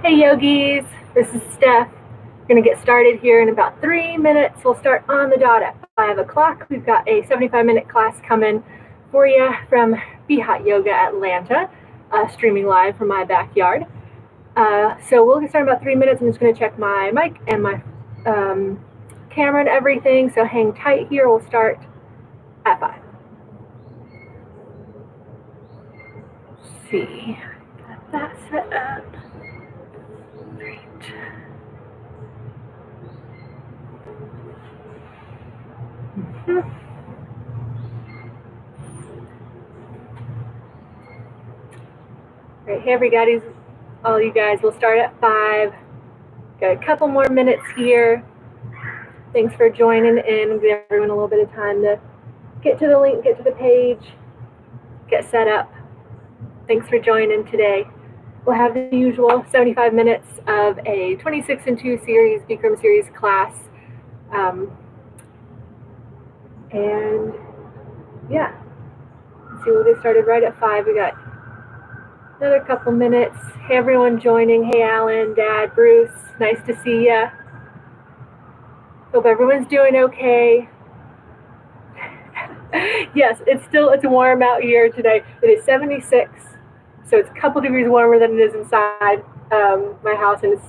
Hey yogis, this is Steph. We're going to get started here in about 3 minutes. We'll start on the dot at 5 o'clock. We've got a 75-minute class coming for you from Be Hot Yoga Atlanta, streaming live from my backyard. So we'll get started in about 3 minutes. I'm just going to check my mic and my camera and everything. So hang tight here. We'll start at 5. Let's see, got that set up. Great. Right, hey everybody, all you guys, we'll start at 5. Got a couple more minutes here. Thanks for joining in. We'll give everyone a little bit of time to get to the link, get to the page, get set up. Thanks for joining today. We'll have the usual 75 minutes of a 26 and 2 series, Bikram series class. And yeah, let's see, we'll get started right at 5. We got another couple minutes. Hey everyone joining. Hey Alan, Dad, Bruce, nice to see ya. Hope everyone's doing okay. Yes, it's warm out here today. It is 76, so it's a couple degrees warmer than it is inside my house, and it's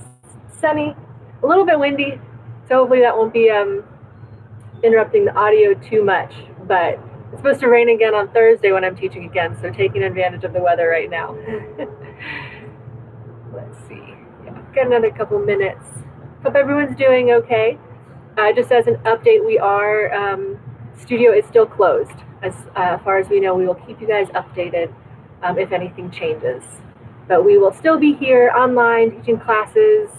sunny, a little bit windy, so hopefully that won't be interrupting the audio too much, but it's supposed to rain again on Thursday when I'm teaching again, so taking advantage of the weather right now. Let's see. Yeah, got another couple minutes. Hope everyone's doing okay. Just as an update, our studio is still closed. As far as we know, we will keep you guys updated if anything changes. But we will still be here online teaching classes,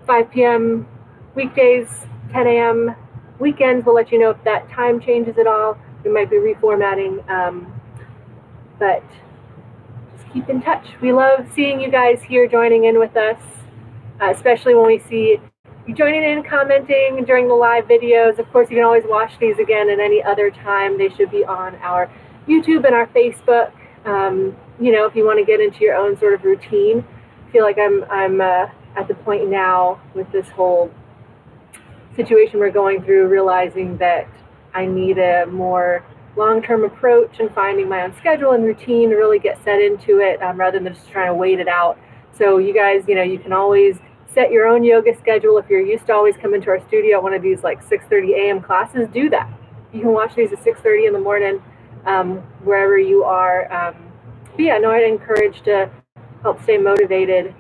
5 p.m. weekdays, 10 a.m. weekends. We'll let you know if that time changes at all. We might be reformatting, but just keep in touch. We love seeing you guys here joining in with us, especially when we see you joining in, commenting during the live videos. Of course, you can always watch these again at any other time. They should be on our YouTube and our Facebook. If you want to get into your own sort of routine. I feel like I'm at the point now with this whole situation we're going through, realizing that I need a more long-term approach and finding my own schedule and routine to really get set into it rather than just trying to wait it out. So you guys, you can always set your own yoga schedule. If you're used to always coming to our studio at one of these like 6:30 a.m. classes, do that. You can watch these at 6:30 in the morning, wherever you are. But yeah, no, I'd encourage to help stay motivated.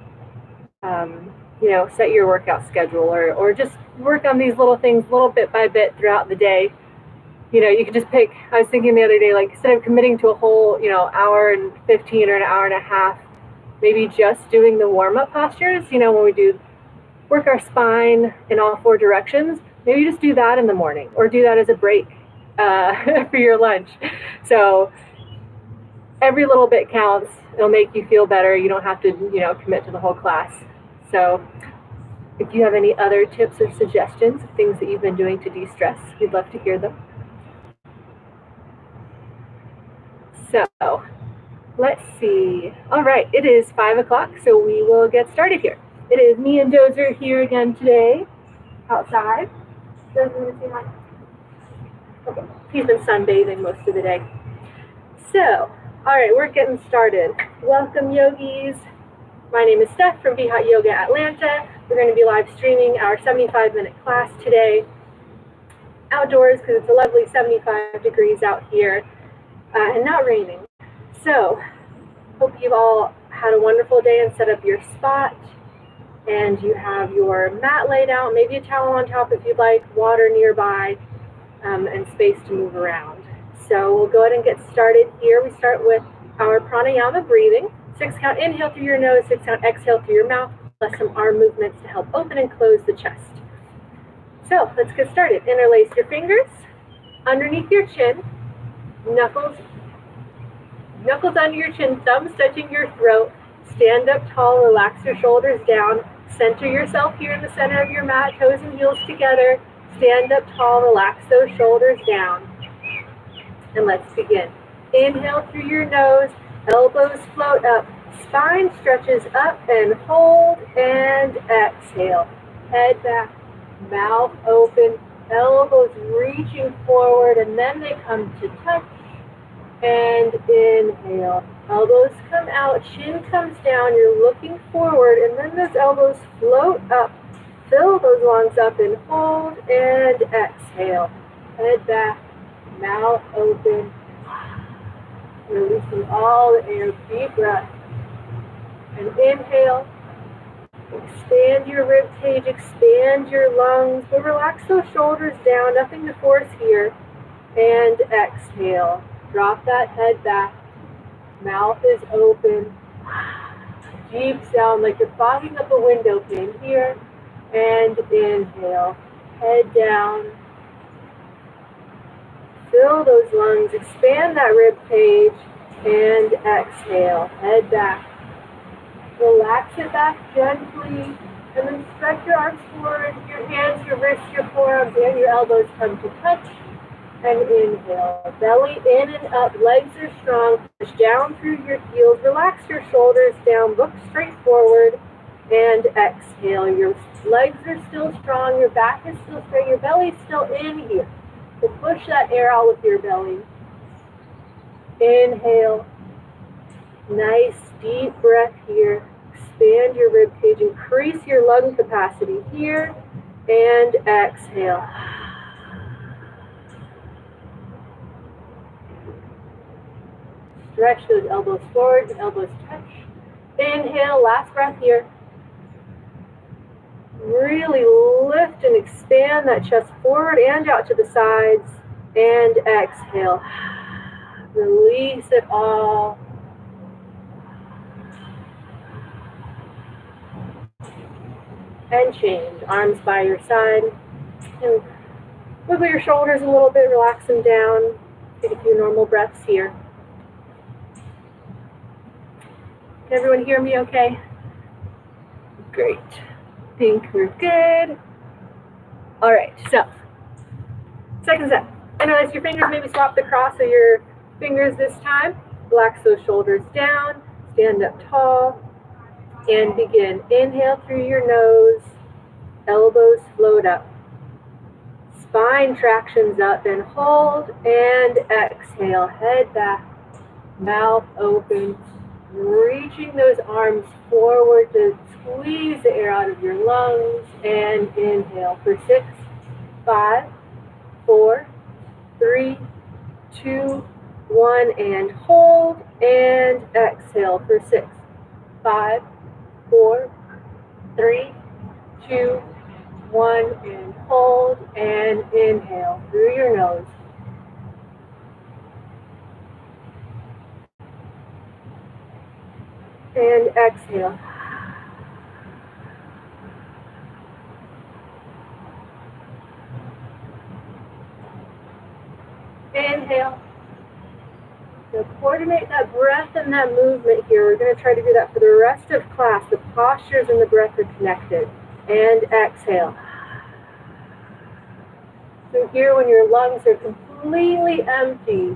Set your workout schedule or just work on these little things little bit by bit throughout the day. You can just pick, I was thinking the other day, like instead of committing to a whole, hour and 15 or an hour and a half, maybe just doing the warm-up postures, when we do work our spine in all 4 directions, maybe just do that in the morning or do that as a break for your lunch. So every little bit counts. It'll make you feel better. You don't have to, commit to the whole class. So if you have any other tips or suggestions, things that you've been doing to de-stress, we'd love to hear them. So let's see. All right, it is 5 o'clock, so we will get started here. It is me and Dozer here again today, outside. Dozer, want to say hi? Okay, he's been sunbathing most of the day. So, all right, we're getting started. Welcome, yogis. My name is Steph from Be Hot Yoga Atlanta. We're going to be live streaming our 75-minute class today, outdoors because it's a lovely 75 degrees out here and not raining. So, hope you've all had a wonderful day and set up your spot, and you have your mat laid out, maybe a towel on top if you'd like, water nearby, and space to move around. So we'll go ahead and get started here. We start with our pranayama breathing. 6 count inhale through your nose, 6 count exhale through your mouth, plus some arm movements to help open and close the chest. So let's get started. Interlace your fingers underneath your chin, knuckles under your chin, thumbs touching your throat. Stand up tall, relax your shoulders down. Center yourself here in the center of your mat, toes and heels together. Stand up tall, relax those shoulders down. And let's begin. Inhale through your nose, elbows float up, Spine stretches up and hold and exhale. Head back, mouth open, elbows reaching forward, and then they come to touch. And inhale. Elbows come out, chin comes down, you're looking forward, and then those elbows float up. Fill those lungs up and hold and exhale. Head back, mouth open, releasing all the air, deep breath. And inhale, expand your rib cage, expand your lungs, but relax those shoulders down, nothing to force here. And exhale, drop that head back, mouth is open, deep sound like you're fogging up a window pane here. And inhale, head down, fill those lungs, expand that rib cage, and exhale, head back. Relax it back gently, and then stretch your arms forward, your hands, your wrists, your forearms, and your elbows come to touch. And inhale, belly in and up, legs are strong, push down through your heels, relax your shoulders down, look straight forward, and exhale. Your legs are still strong, your back is still straight, your belly's still in here. So push that air out with your belly. Inhale, nice deep breath here. Expand your rib cage, increase your lung capacity here, and exhale. Stretch those elbows forward, elbows touch. Inhale, last breath here. Really lift and expand that chest forward and out to the sides. And exhale. Release it all. And change. Arms by your side. And wiggle your shoulders a little bit, relax them down. Take a few normal breaths here. Can everyone hear me okay? Great. Think we're good. All right, so second set. Interlace your fingers, maybe swap the cross of your fingers this time. Relax those shoulders down, stand up tall, and begin. Inhale through your nose, elbows float up. Spine tractions up and hold, and exhale. Head back, mouth open, reaching those arms forward to squeeze the air out of your lungs, and inhale for 6, 5, 4, 3, 2, 1, and hold, and exhale for 6, 5, 4, 3, 2, 1, and hold, and inhale through your nose. And exhale. Inhale. So coordinate that breath and that movement here. We're going to try to do that for the rest of class. The postures and the breath are connected. And exhale. So here when your lungs are completely empty,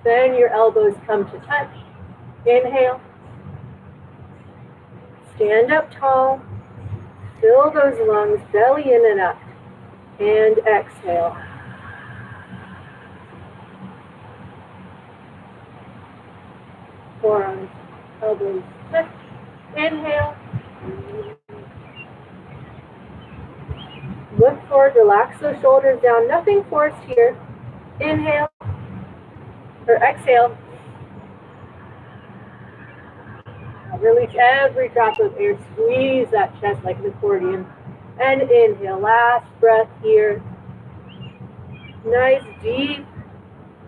then your elbows come to touch. Inhale. Stand up tall. Fill those lungs, belly in and up. And exhale. Forearms, elbows touch. Inhale. Look forward, relax those shoulders down. Nothing forced here. Inhale. Or exhale. Release every drop of air. Squeeze that chest like an accordion. And inhale. Last breath here. Nice deep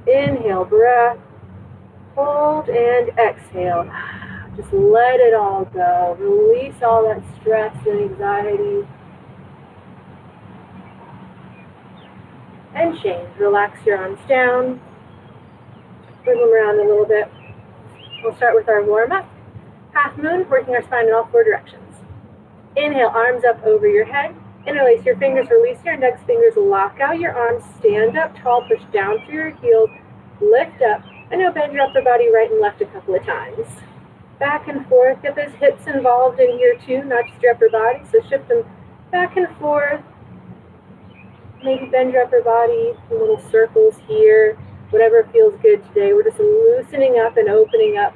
inhale breath. Hold and exhale. Just let it all go. Release all that stress and anxiety. And change. Relax your arms down. Bring them around a little bit. We'll start with our warm-up. Half moon, working our spine in all 4 directions. Inhale, arms up over your head. Interlace your fingers, release your index fingers, lock out your arms, stand up tall, push down through your heels, lift up, and now bend your upper body right and left a couple of times. back and forth. Get those hips involved in here too, not just your upper body. So shift them back and forth. Maybe bend your upper body in little circles here. Whatever feels good today. We're just loosening up and opening up.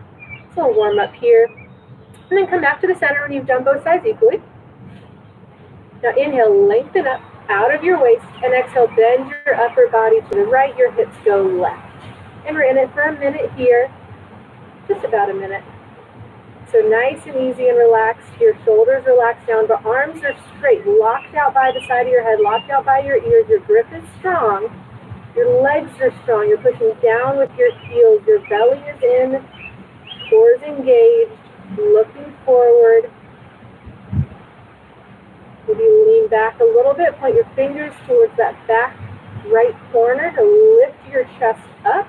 So we'll warm up here. And then come back to the center when you've done both sides equally. Now inhale, lengthen up out of your waist, and exhale, bend your upper body to the right, your hips go left. And we're in it for a minute here, just about a minute. So nice and easy and relaxed. Your shoulders relax down, but arms are straight, locked out by the side of your head, locked out by your ears. Your grip is strong. Your legs are strong. You're pushing down with your heels. Your belly is in, core is engaged, looking forward. Maybe lean back a little bit, point your fingers towards that back right corner to lift your chest up.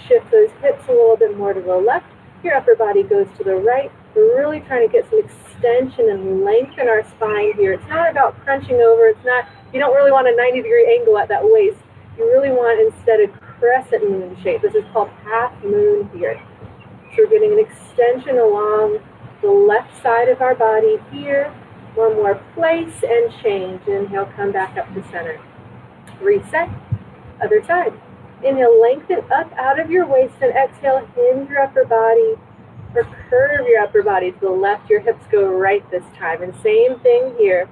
Shift those hips a little bit more to the left. Your upper body goes to the right. We're really trying to get some extension and lengthen our spine here. It's not about crunching over. You don't really want a 90-degree angle at that waist. You really want instead a crescent moon shape. This is called half moon here. So we're getting an extension along the left side of our body here. One more place and change. Inhale, come back up to center. Reset. Other side. Inhale, lengthen up out of your waist, and exhale, hinge your upper body or curve your upper body to the left. Your hips go right this time. And same thing here.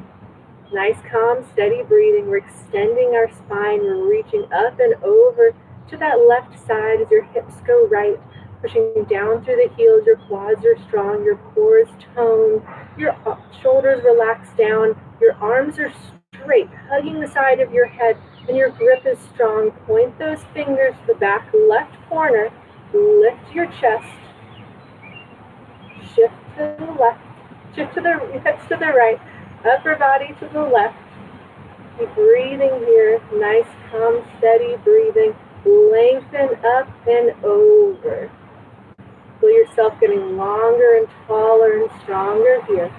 Nice, calm, steady breathing. We're extending our spine. We're reaching up and over to that left side as your hips go right. Pushing down through the heels, your quads are strong, your core is toned, your shoulders relax down, your arms are straight, hugging the side of your head, and your grip is strong. Point those fingers to the back left corner, lift your chest, shift to the left, shift to the hips to the right, upper body to the left. Keep breathing here, nice, calm, steady breathing. Lengthen up and over. Feel yourself getting longer and taller and stronger here.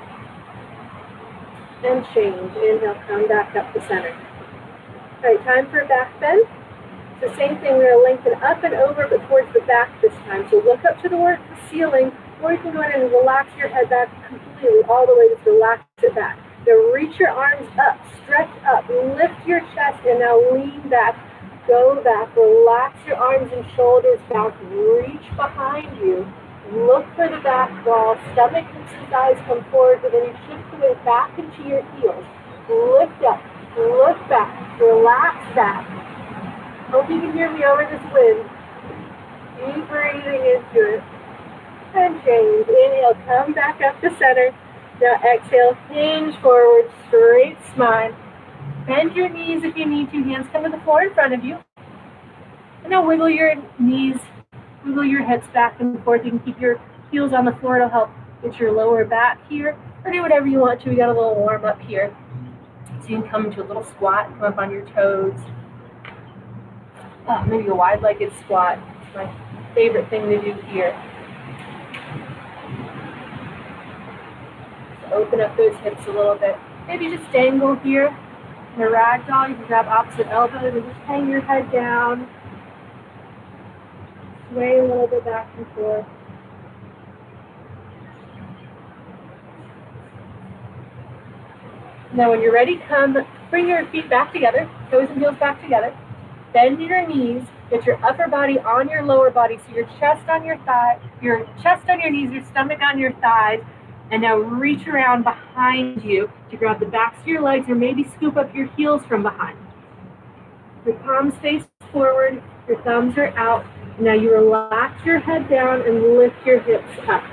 And change. Inhale, come back up to center. All right, time for a back bend. So same thing, we're going to lengthen up and over, but towards the back this time. So look up to the ceiling, or you can go ahead and relax your head back completely, all the way, just relax it back. Now reach your arms up, stretch up, lift your chest, and now lean back. Go back, relax your arms and shoulders back, reach behind you, look for the back wall, stomach and thighs come forward, but then you shift the weight back into your heels. Lift up, look back, relax back. Hope you can hear me over this wind. Keep breathing into it. And change. Inhale, come back up to center. Now exhale, hinge forward, straight spine. Bend your knees if you need to. Hands come to the floor in front of you. And now wiggle your knees, wiggle your hips back and forth. You can keep your heels on the floor. It'll help get your lower back here. Or do whatever you want to. We got a little warm up here. So you can come into a little squat, come up on your toes. Maybe a wide-legged squat. It's my favorite thing to do here. So open up those hips a little bit. Maybe just dangle here. In a ragdoll, you can grab opposite elbows and just hang your head down. Sway a little bit back and forth. Now when you're ready, bring your feet back together, toes and heels back together. Bend your knees, get your upper body on your lower body, so your chest on your thigh, your chest on your knees, your stomach on your thighs. And now reach around behind you to grab the backs of your legs or maybe scoop up your heels from behind. Your palms face forward, your thumbs are out. Now you relax your head down and lift your hips up.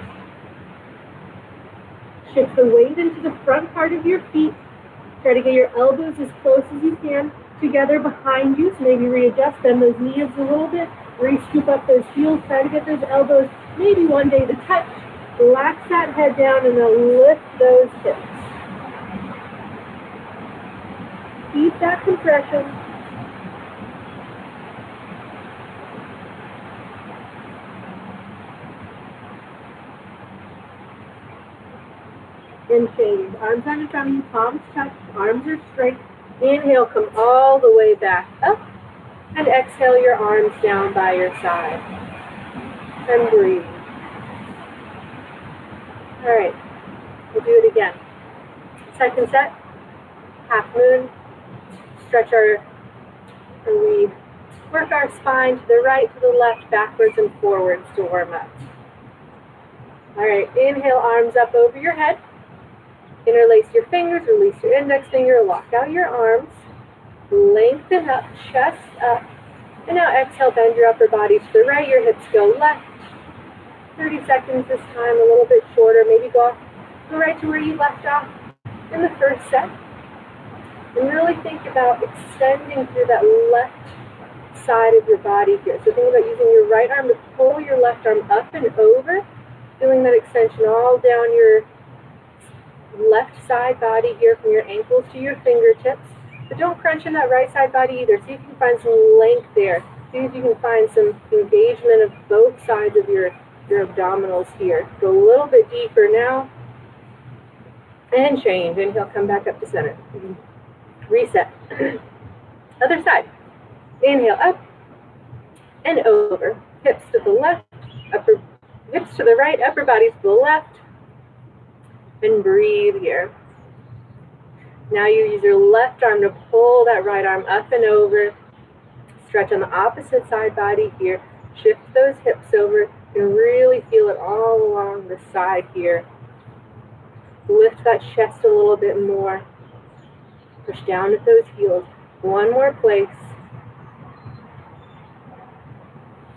Shift the weight into the front part of your feet. Try to get your elbows as close as you can together behind you. So maybe readjust, bend those knees a little bit. Re-scoop up those heels. Try to get those elbows maybe one day to touch. Relax that head down and then lift those hips. Keep that compression. And change. Arms on the tummy, palms touch, arms are straight. Inhale, come all the way back up. And exhale your arms down by your side. And breathe. All right, we'll do it again. Second set, half moon. Stretch we work our spine to the right, to the left, backwards and forwards to warm up. All right, inhale, arms up over your head. Interlace your fingers, release your index finger, lock out your arms. Lengthen up, chest up. And now exhale, bend your upper body to the right, your hips go left. 30 seconds this time, a little bit shorter. Maybe go right to where you left off in the first set. And really think about extending through that left side of your body here. So think about using your right arm to pull your left arm up and over, feeling that extension all down your left side body here from your ankles to your fingertips. But don't crunch in that right side body either. See if you can find some length there. See if you can find some engagement of both sides of your abdominals here. Go a little bit deeper now. And change. Inhale, come back up to center. Reset. Other side. Inhale, up and over. Hips to the left, hips to the right, upper body to the left. And breathe here. Now you use your left arm to pull that right arm up and over. Stretch on the opposite side body here. Shift those hips over and really feel it all along the side here. Lift that chest a little bit more. Push down at those heels. One more place.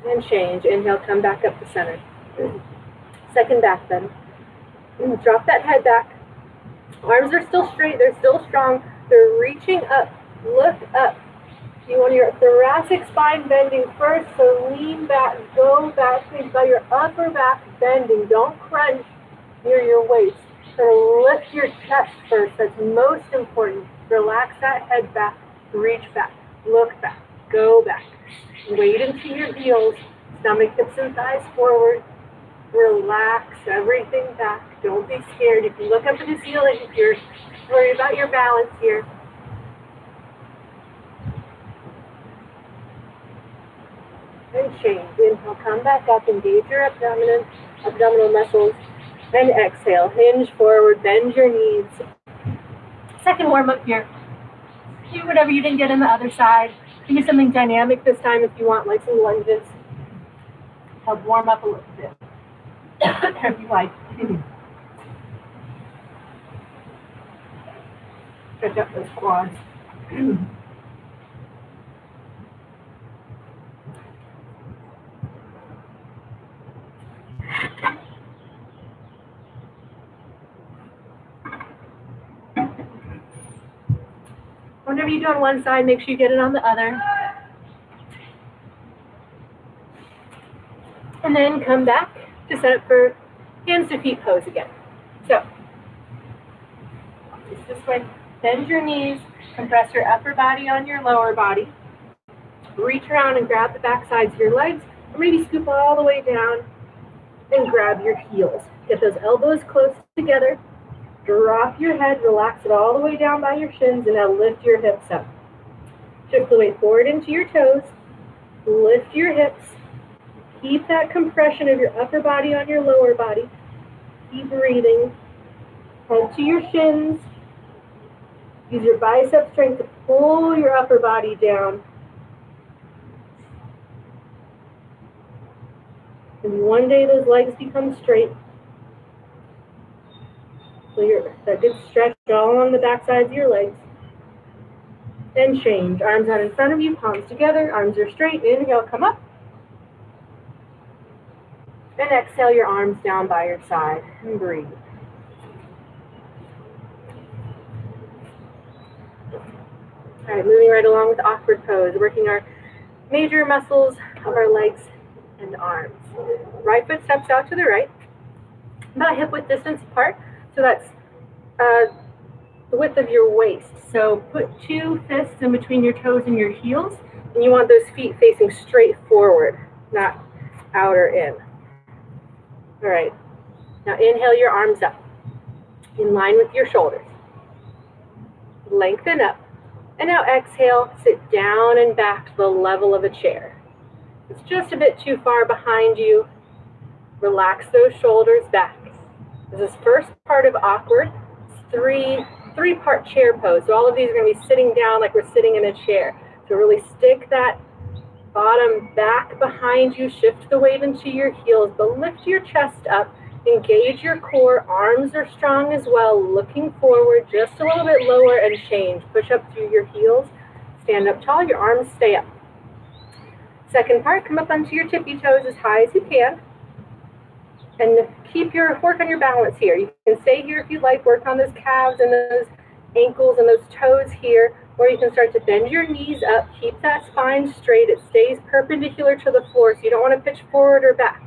And change. Inhale, come back up to center. Second back bend. Drop that head back. Arms are still straight. They're still strong. They're reaching up. Look up. You want your thoracic spine bending first, so lean back, go back. Think about your upper back bending. Don't crunch near your waist. So lift your chest first. That's most important. Relax that head back. Reach back. Look back. Go back. Weight into your heels. Stomach, hips, and thighs forward. Relax everything back. Don't be scared. You can look up at the ceiling if you're worried about your balance here. And change. Inhale, come back up. Engage your abdominal muscles. And exhale. Hinge forward. Bend your knees. Second warm up here. Do whatever you didn't get on the other side. Do something dynamic this time if you want, like some lunges. Help warm up a little bit. If you like. Stretch up those quads. Whatever you do on one side, make sure you get it on the other. And then come back to set up for hands to feet pose again. So, just this way. Bend your knees, compress your upper body on your lower body. Reach around and grab the back sides of your legs, or maybe scoop all the way down and grab your heels. Get those elbows close together. Drop your head, relax it all the way down by your shins, and now lift your hips up. Shift the weight forward into your toes. Lift your hips. Keep that compression of your upper body on your lower body. Keep breathing. Head to your shins. Use your bicep strength to pull your upper body down. And one day those legs become straight. So that good stretch all along the back sides of your legs. Then change. Arms out in front of you, palms together, arms are straight. Inhale, come up. And exhale your arms down by your side and breathe. All right, moving right along with awkward pose, working our major muscles of our legs and arms. Right foot steps out to the right, about hip width distance apart. So that's the width of your waist. So put two fists in between your toes and your heels, and you want those feet facing straight forward, not out or in. All right, now inhale your arms up, in line with your shoulders. Lengthen up, and now exhale, sit down and back to the level of a chair. It's just a bit too far behind you. Relax those shoulders back. This is first part of awkward. It's three-part chair pose. So all of these are going to be sitting down like we're sitting in a chair. So really stick that bottom back behind you, shift the weight into your heels, but lift your chest up, engage your core, arms are strong as well, looking forward just a little bit lower and change. Push up through your heels, stand up tall, your arms stay up. Second part, come up onto your tippy toes as high as you can, and work on your balance here. You can stay here if you like, work on those calves and those ankles and those toes here, or you can start to bend your knees up, keep that spine straight, it stays perpendicular to the floor, so you don't want to pitch forward or back.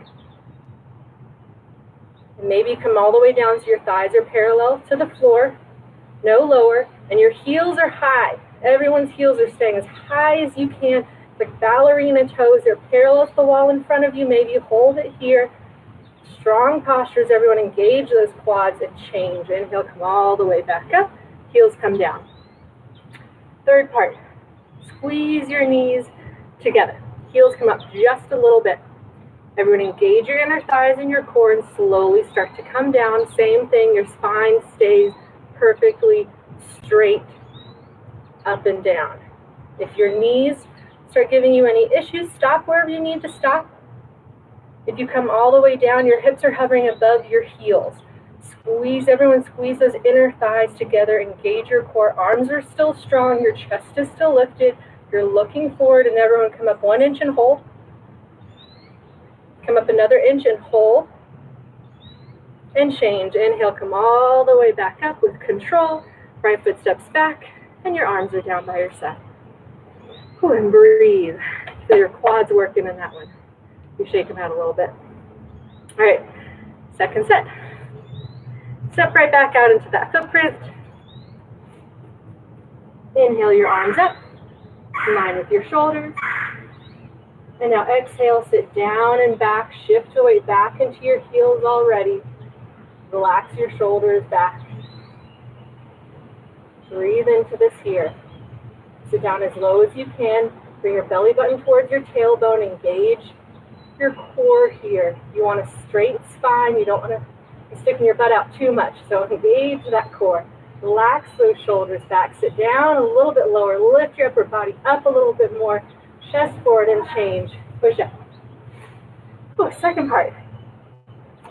And maybe come all the way down so your thighs are parallel to the floor, no lower, and your heels are high. Everyone's heels are staying as high as you can, like ballerina toes, they're parallel to the wall in front of you, maybe you hold it here. Strong postures, everyone engage those quads and change. Inhale, come all the way back up, heels come down. Third part, squeeze your knees together. Heels come up just a little bit. Everyone engage your inner thighs and your core and slowly start to come down. Same thing, your spine stays perfectly straight up and down. If your knees start giving you any issues, stop wherever you need to stop. If you come all the way down, your hips are hovering above your heels. Everyone squeeze those inner thighs together, engage your core, arms are still strong, your chest is still lifted, you're looking forward, and everyone come up 1 inch and hold. Come up another inch and hold. And change. Inhale, come all the way back up with control, right foot steps back, and your arms are down by your side. Ooh, and breathe. Feel your quads working in that one. You shake them out a little bit. All right, second set. Step right back out into that footprint. Inhale your arms up, in line with your shoulders. And now exhale, sit down and back, shift the weight back into your heels already. Relax your shoulders back. Breathe into this here. Sit down as low as you can. Bring your belly button towards your tailbone. Engage your core here. You want a straight spine. You don't want to be sticking your butt out too much. So engage that core. Relax those shoulders back. Sit down a little bit lower. Lift your upper body up a little bit more. Chest forward and change. Push up. Ooh, second part.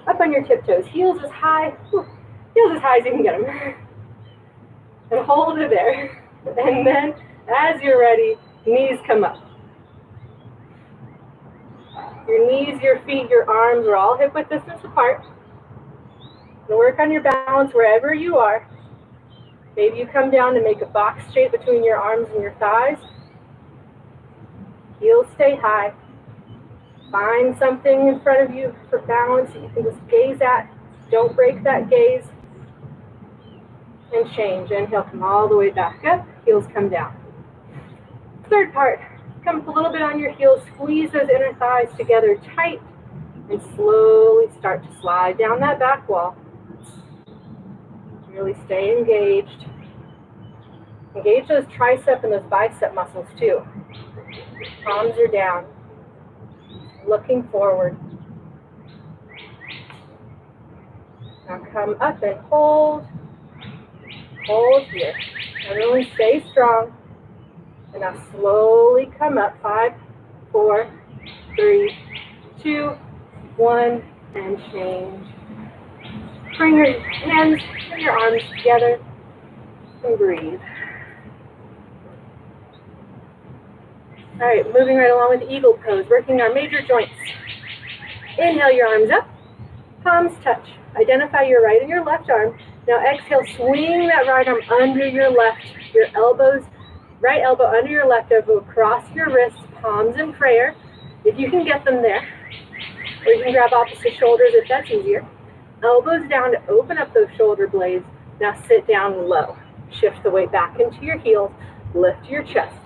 Up on your tiptoes. Heels as high. Heels as high as you can get them. And hold it there. And then, as you're ready, knees come up. Your knees, your feet, your arms are all hip width distance apart. And work on your balance wherever you are. Maybe you come down and make a box shape between your arms and your thighs. Heels stay high. Find something in front of you for balance that you can just gaze at. Don't break that gaze. And change. Inhale, come all the way back up. Heels come down. Third part, come up a little bit on your heels. Squeeze those inner thighs together tight. And slowly start to slide down that back wall. Really stay engaged. Engage those tricep and those bicep muscles too. Palms are down. Looking forward. Now come up and hold. Hold here. Everyone stay strong. And now slowly come up. 5, 4, 3, 2, 1, and change. Bring your hands and your arms together and breathe. All right, moving right along with eagle pose, working our major joints. Inhale your arms up, palms touch. Identify your right and your left arm. Now exhale, swing that right arm under your left, your elbows, right elbow under your left elbow, across your wrists, palms in prayer, if you can get them there. Or you can grab opposite shoulders if that's easier. Elbows down to open up those shoulder blades. Now sit down low. Shift the weight back into your heels. Lift your chest.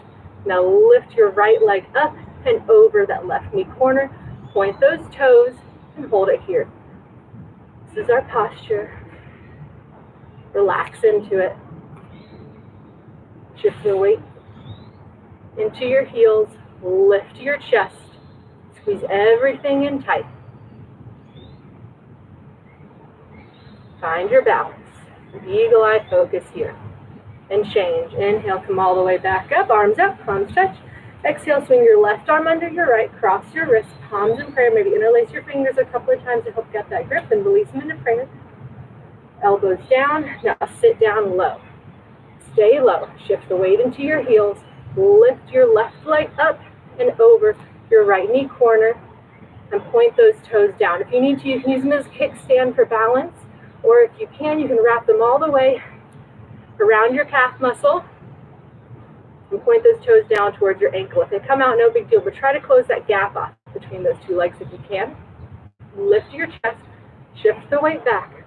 Now lift your right leg up and over that left knee corner. Point those toes and hold it here. This is our posture. Relax into it. Shift the weight into your heels. Lift your chest. Squeeze everything in tight. Find your balance. Eagle eye focus here. And change. Inhale, come all the way back up, arms up, palms touch. Exhale, swing your left arm under your right, cross your wrists, palms in prayer. Maybe interlace your fingers a couple of times to help get that grip and release them into prayer. Elbows down. Now sit down low. Stay low. Shift the weight into your heels. Lift your left leg up and over your right knee corner and point those toes down. If you need to, you can use them as a kickstand for balance, or if you can wrap them all the way around your calf muscle and point those toes down towards your ankle. If they come out, no big deal, but try to close that gap off between those two legs if you can. Lift your chest, shift the weight back,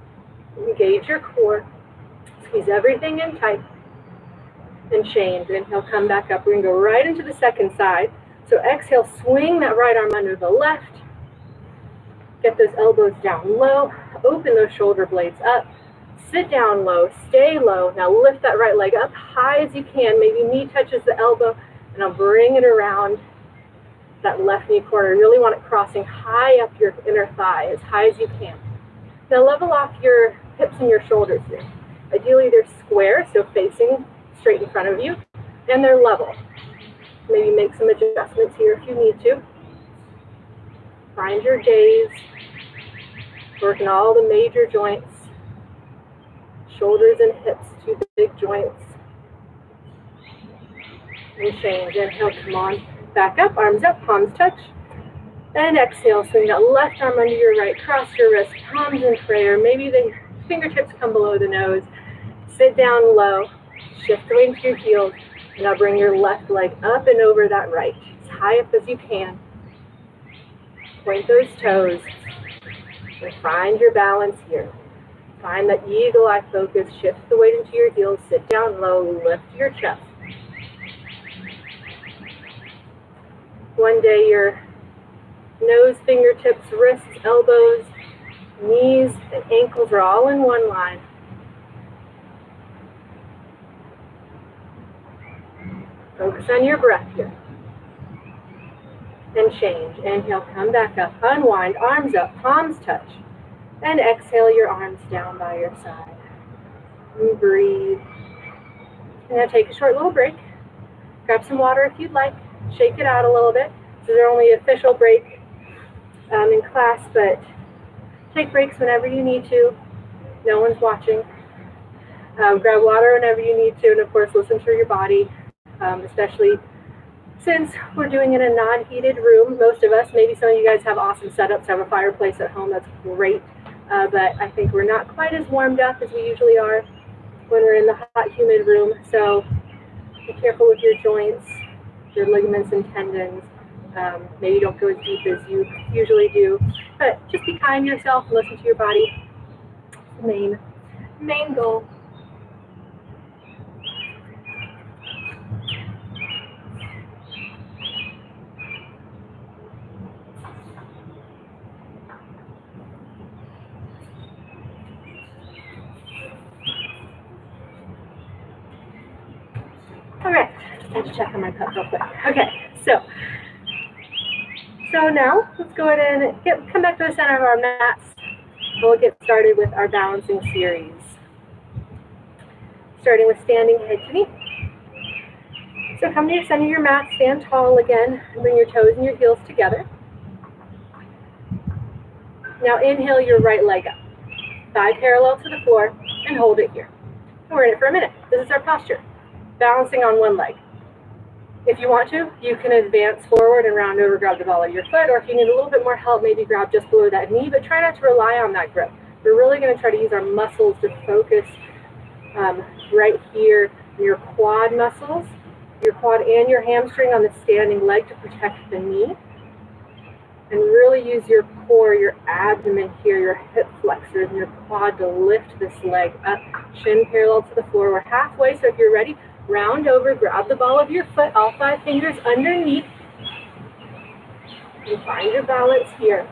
engage your core, squeeze everything in tight, and change. Inhale, come back up. We're going to go right into the second side. So exhale, swing that right arm under the left. Get those elbows down low. Open those shoulder blades up. Sit down low. Stay low. Now lift that right leg up high as you can. Maybe knee touches the elbow. And I'll bring it around that left knee corner. You really want it crossing high up your inner thigh, as high as you can. Now level off your hips and your shoulders here. Ideally they're square, so facing straight in front of you, and they're level. Maybe make some adjustments here if you need to. Find your gaze, working all the major joints, shoulders and hips, two big joints. And change. Inhale, come on, back up, arms up, palms touch. And exhale, swing that left arm under your right, cross your wrist, palms in prayer. Maybe the fingertips come below the nose. Sit down low. Shift the weight into your heels, and now bring your left leg up and over that right, as high up as you can. Point those toes, and find your balance here. Find that eagle eye focus, shift the weight into your heels, sit down low, lift your chest. One day your nose, fingertips, wrists, elbows, knees, and ankles are all in one line. Focus on your breath here. And change. Inhale, come back up. Unwind, arms up, palms touch. And exhale your arms down by your side. And breathe. And now take a short little break. Grab some water if you'd like. Shake it out a little bit. This is our only official break in class, but take breaks whenever you need to. No one's watching. Grab water whenever you need to, and of course listen to your body. Especially since we're doing it in a non-heated room. Most of us, maybe some of you guys have awesome setups, have a fireplace at home, that's great. But I think we're not quite as warmed up as we usually are when we're in the hot, humid room. So be careful with your joints, your ligaments and tendons. Maybe don't go as deep as you usually do. But just be kind to yourself and listen to your body. Main goal. All right, let's check on my cup real quick. Okay, so now let's go ahead and come back to the center of our mats. We'll get started with our balancing series. Starting with standing head to knee. So come to your center of your mat, stand tall again, and bring your toes and your heels together. Now inhale your right leg up, thigh parallel to the floor, and hold it here. And we're in it for a minute. This is our posture. Balancing on one leg. If you want to, you can advance forward and round over, grab the ball of your foot, or if you need a little bit more help, maybe grab just below that knee, but try not to rely on that grip. We're really going to try to use our muscles to focus right here in your quad muscles, your quad and your hamstring on the standing leg to protect the knee. And really use your core, your abdomen here, your hip flexors, and your quad to lift this leg up, shin parallel to the floor. We're halfway, so if you're ready, round over, grab the ball of your foot, all 5 fingers underneath, and find your balance here.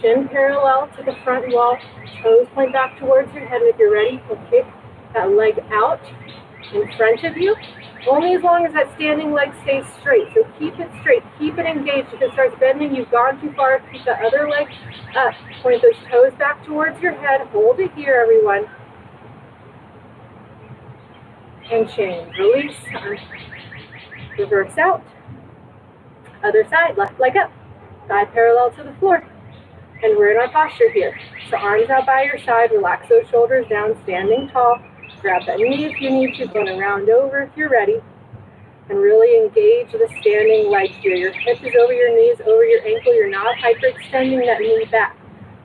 Shin parallel to the front wall, toes point back towards your head. If you're ready, we'll kick that leg out in front of you, only as long as that standing leg stays straight. So keep it straight, keep it engaged. If it starts bending, you've gone too far, keep the other leg up. Point those toes back towards your head. Hold it here, everyone. And change. Release. Reverse out. Other side, left leg up. Thigh parallel to the floor. And we're in our posture here. So arms out by your side, relax those shoulders down, standing tall. Grab that knee if you need to, going around over if you're ready. And really engage the standing leg here. Your hip is over your knees, over your ankle. You're not hyperextending that knee back.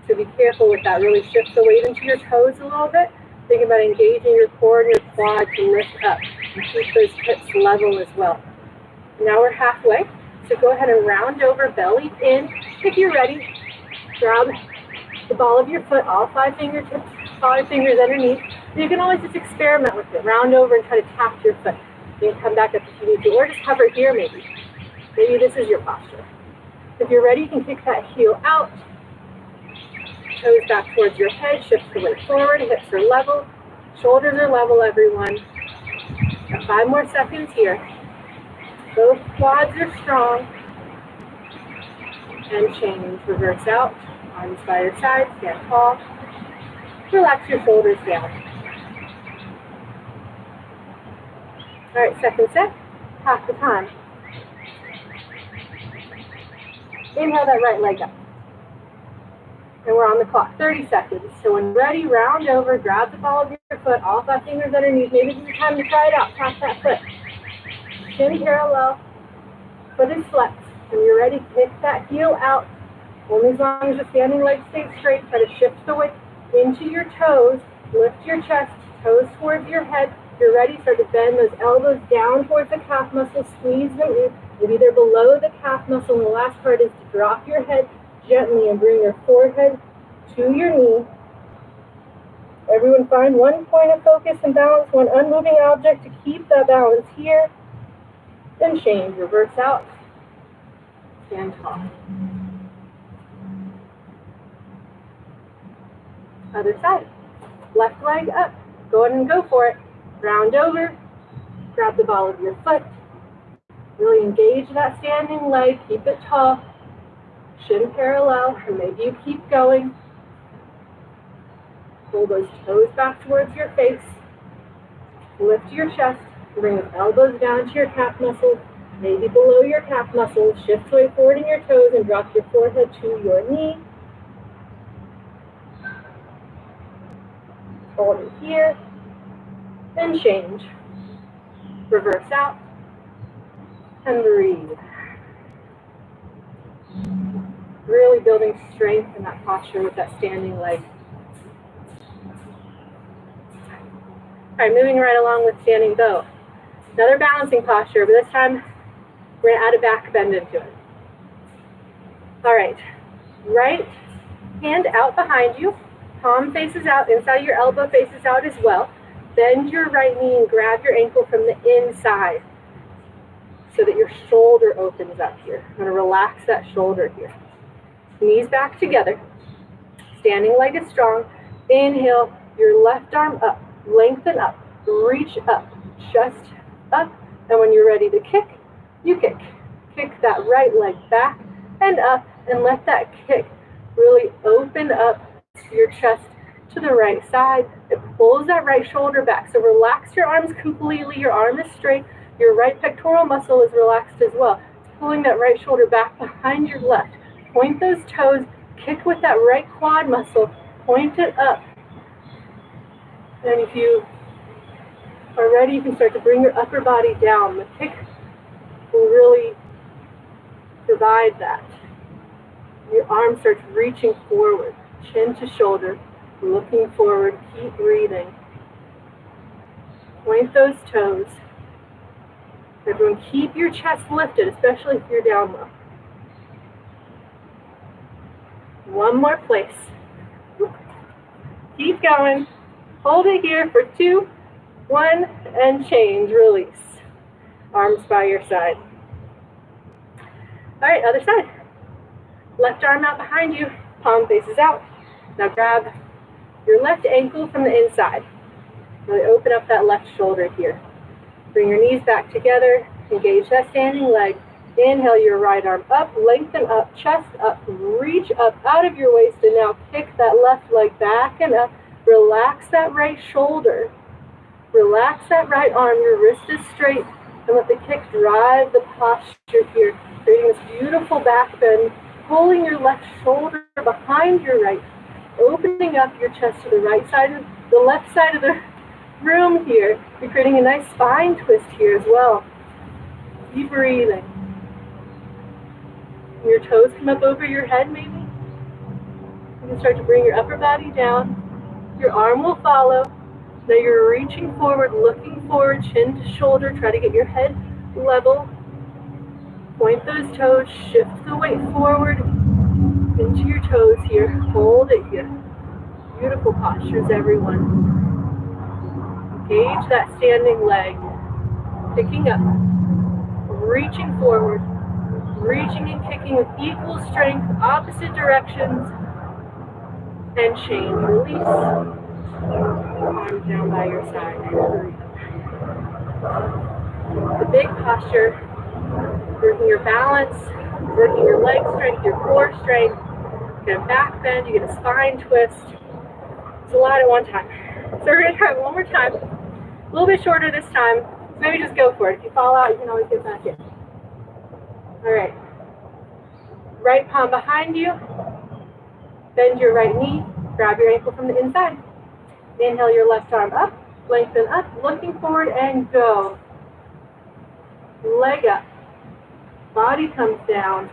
So be careful with that. Really shift the weight into your toes a little bit. Think about engaging your core and your quad to lift up. And keep those hips level as well. Now we're halfway. So go ahead and round over, belly in. If you're ready, grab the ball of your foot, all 5 fingertips, 5 fingers underneath. You can always just experiment with it. Round over and try to tap your foot. You can come back up if you need to, or just hover here maybe. Maybe this is your posture. If you're ready, you can kick that heel out. Toes back towards your head, shift the weight forward, hips are level, shoulders are level, everyone. Got 5 more seconds here. Both quads are strong. And change, reverse out, arms by your side, stand tall. Relax your shoulders down. All right, second set, half the time. Inhale that right leg up. And we're on the clock, 30 seconds. So when ready, round over, grab the ball of your foot, all 5 fingers underneath. Maybe this is time to try it out, tap that foot. Shin parallel, foot is flexed. When you're ready, kick that heel out. Only as long as the standing leg stays straight. Try to shift the weight into your toes. Lift your chest, toes towards your head. If you're ready, start to bend those elbows down towards the calf muscle. Squeeze them in. Maybe they're below the calf muscle. And the last part is to drop your head gently and bring your forehead to your knee. Everyone find one point of focus and balance, one unmoving object to keep that balance here. Then change, reverse out, stand tall. Other side, left leg up, go ahead and go for it. Round over, grab the ball of your foot. Really engage that standing leg, keep it tall. Shin parallel, or maybe you keep going. Pull those toes back towards your face. Lift your chest. Bring the elbows down to your calf muscles, maybe below your calf muscles. Shift the weight forward in your toes and drop your forehead to your knee. Hold it here. And change. Reverse out. And breathe. Really building strength in that posture with that standing leg. All right, moving right along with standing bow. Another balancing posture, but this time we're going to add a back bend into it. All right, right hand out behind you, palm faces out, inside your elbow faces out as well. Bend your right knee and grab your ankle from the inside so that your shoulder opens up here. I'm going to relax that shoulder here. Knees back together. Standing leg is strong. Inhale, your left arm up. Lengthen up. Reach up. Chest up. And when you're ready to kick, you kick. Kick that right leg back and up. And let that kick really open up your chest to the right side. It pulls that right shoulder back. So relax your arms completely. Your arm is straight. Your right pectoral muscle is relaxed as well. It's pulling that right shoulder back behind your left. Point those toes, kick with that right quad muscle, point it up. And if you are ready, you can start to bring your upper body down. The kick will really provide that. Your arm starts reaching forward, chin to shoulder, looking forward, keep breathing. Point those toes. Everyone keep your chest lifted, especially if you're down low. One more place. Keep going. Hold it here for 2, 1, and change. Release. Arms by your side. All right, other side. Left arm out behind you. Palm faces out. Now grab your left ankle from the inside. Really open up that left shoulder here. Bring your knees back together. Engage that standing leg. Inhale your right arm up, lengthen up, chest up, reach up out of your waist, and now kick that left leg back and up. Relax that right shoulder. Relax that right arm. Your wrist is straight, and let the kick drive the posture here, creating this beautiful back bend, pulling your left shoulder behind your right, opening up your chest to the right side of the left side of the room here. You're creating a nice spine twist here as well. Keep breathing. Your toes come up over your head maybe. You can start to bring your upper body down. Your arm will follow. Now you're reaching forward, looking forward, chin to shoulder. Try to get your head level. Point those toes, shift the weight forward into your toes here. Hold it here. Beautiful postures, everyone. Engage that standing leg. Picking up. Reaching forward. Reaching and kicking with equal strength, opposite directions. And change. Release. Arms down by your side. The big posture, working your balance, working your leg strength, your core strength. You get a back bend, you get a spine twist. It's a lot at one time. So we're going to try it one more time. A little bit shorter this time. So maybe just go for it. If you fall out, you can always get back in. All right. Right palm behind you. Bend your right knee. Grab your ankle from the inside. Inhale your left arm up. Lengthen up. Looking forward and go. Leg up. Body comes down.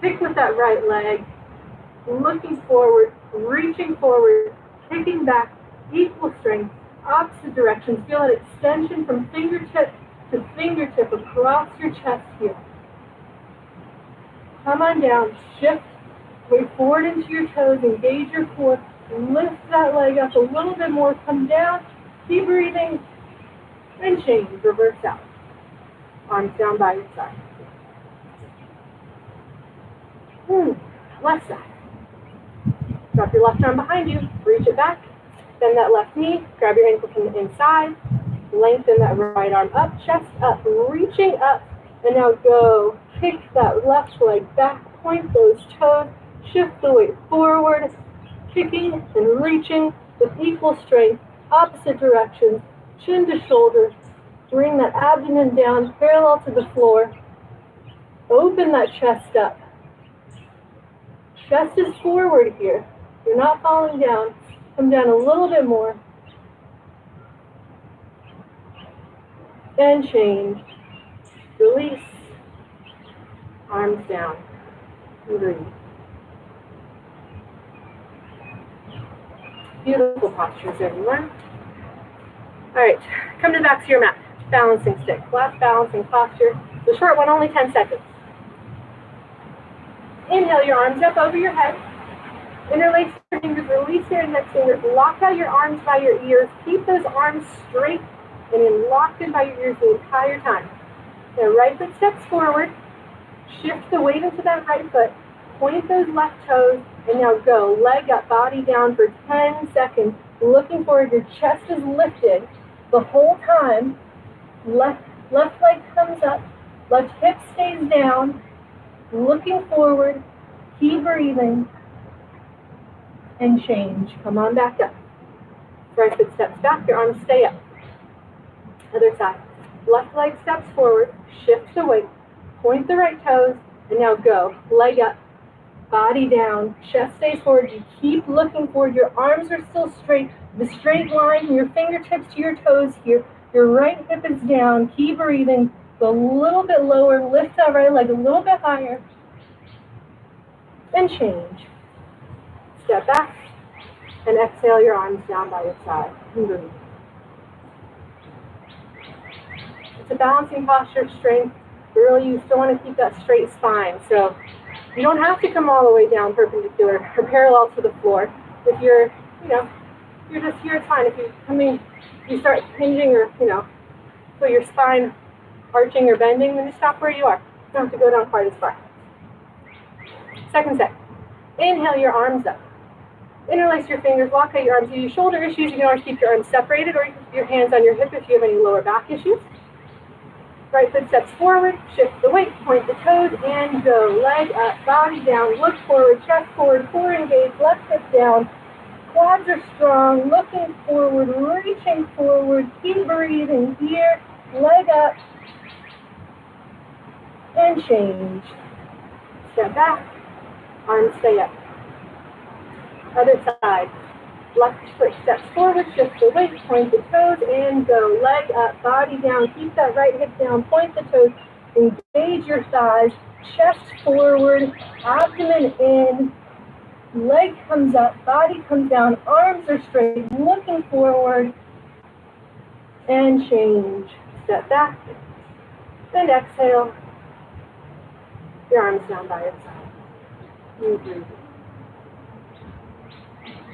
Kick with that right leg. Looking forward. Reaching forward. Kicking back. Equal strength. Opposite directions. Feel an extension from fingertip to fingertip across your chest here. Come on down. Shift. Weight forward into your toes. Engage your core. Lift that leg up a little bit more. Come down. Keep breathing. And change. Reverse out. Arms down by your side. Left side. Drop your left arm behind you. Reach it back. Bend that left knee. Grab your ankle from the inside. Lengthen that right arm up. Chest up. Reaching up. And now go. Kick that left leg back. Point those toes. Shift the weight forward. Kicking and reaching with equal strength, opposite directions, chin to shoulder. Bring that abdomen down parallel to the floor. Open that chest up. Chest is forward here. You're not falling down. Come down a little bit more. And change. Release. Arms down. And breathe. Beautiful postures, everyone. All right, come to the back to your mat. Balancing stick. Last balancing posture. The short one, only 10 seconds. Inhale your arms up over your head. Interlace your fingers, release your index fingers. Lock out your arms by your ears. Keep those arms straight and then locked in by your ears the entire time. Now right foot steps forward. Shift the weight into that right foot. Point those left toes. And now go. Leg up, body down for 10 seconds. Looking forward, your chest is lifted the whole time. Left leg comes up. Left hip stays down. Looking forward. Keep breathing. And change. Come on back up. Right foot steps back. Your arms stay up. Other side. Left leg steps forward. Shift the weight. Point the right toes. And now go. Leg up. Body down, chest stays forward. You keep looking forward. Your arms are still straight. The straight line, your fingertips to your toes here. Your right hip is down. Keep breathing. Go a little bit lower. Lift that right leg a little bit higher. And change. Step back. And exhale your arms down by your side. And breathe. It's a balancing posture, strength. Really, you still want to keep that straight spine. So you don't have to come all the way down perpendicular or parallel to the floor. If you're, you're just here, it's fine. If you start hinging or, feel your spine arching or bending, then just stop where you are. You don't have to go down quite as far. Second set. Inhale your arms up. Interlace your fingers, lock out your arms. If you have shoulder issues, you can always keep your arms separated or you can keep your hands on your hip if you have any lower back issues. Right foot steps forward, shift the weight, point the toes, and go. Leg up, body down, look forward, chest forward, core engaged, left hip down. Quads are strong, looking forward, reaching forward, keep breathing here. Leg up, and change. Step back, arms stay up. Other side. Left foot steps forward, shift the weight, point the toes, and go. Leg up, body down, keep that right hip down, point the toes, engage your thighs, chest forward, abdomen in, leg comes up, body comes down, arms are straight, looking forward, and change. Step back, and exhale. Your arms down by your side.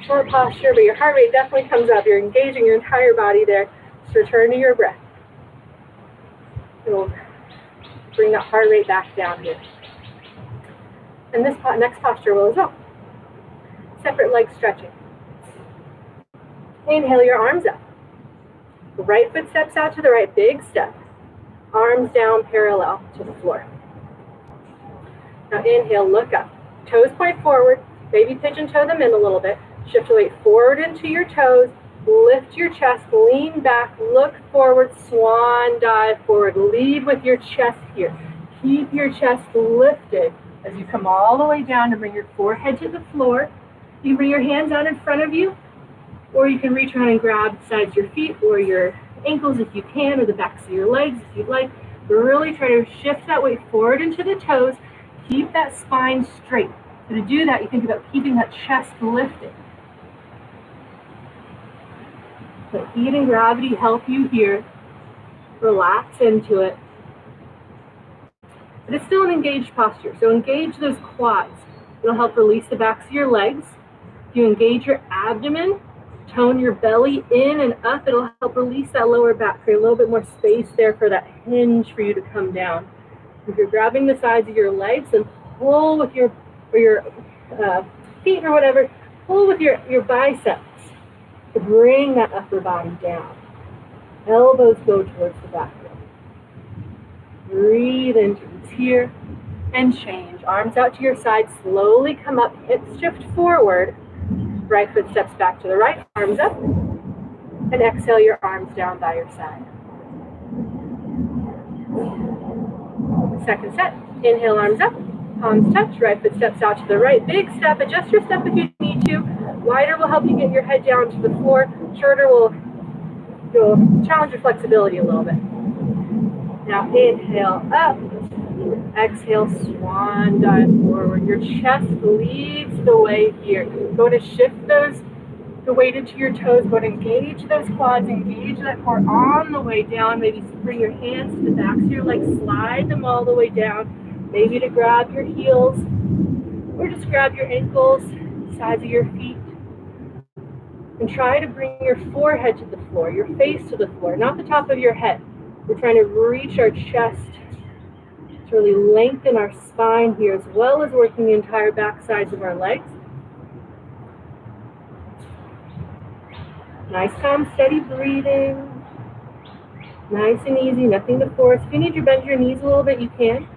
Short posture, but your heart rate definitely comes up. You're engaging your entire body there. Just return to your breath. We'll bring that heart rate back down here. And this next posture will as well. Separate leg stretching. Inhale your arms up. Right foot steps out to the right, big step. Arms down parallel to the floor. Now inhale, look up. Toes point forward. Maybe pigeon toe them in a little bit. Shift your weight forward into your toes. Lift your chest, lean back, look forward, swan dive forward. Lead with your chest here. Keep your chest lifted as you come all the way down to bring your forehead to the floor. You can bring your hands out in front of you, or you can reach around and grab the sides of your feet or your ankles if you can, or the backs of your legs if you'd like. But really try to shift that weight forward into the toes. Keep that spine straight. So to do that, you think about keeping that chest lifted. Let heat and gravity help you here. Relax into it. But it's still an engaged posture, so engage those quads. It'll help release the backs of your legs. If you engage your abdomen, tone your belly in and up, it'll help release that lower back, create a little bit more space there for that hinge for you to come down. If you're grabbing the sides of your legs, then pull with your feet or whatever, pull with your biceps to bring that upper body down. Elbows go towards the back. Breathe into this here and change. Arms out to your side, slowly come up, hips shift forward. Right foot steps back to the right, arms up. And exhale your arms down by your side. Second set. Inhale, arms up. Palms touch, right foot steps out to the right. Big step, adjust your step if you need to. Wider will help you get your head down to the floor. Shorter will challenge your flexibility a little bit. Now inhale up. Exhale, swan dive forward. Your chest leads the way here. Go to shift the weight into your toes. Go to engage those quads, engage that core on the way down. Maybe bring your hands to the backs of your legs, slide them all the way down. Maybe to grab your heels, or just grab your ankles, sides of your feet. And try to bring your forehead to the floor, your face to the floor, not the top of your head. We're trying to reach our chest to really lengthen our spine here, as well as working the entire back sides of our legs. Nice, calm, steady breathing. Nice and easy, nothing to force. If you need to bend your knees a little bit, you can.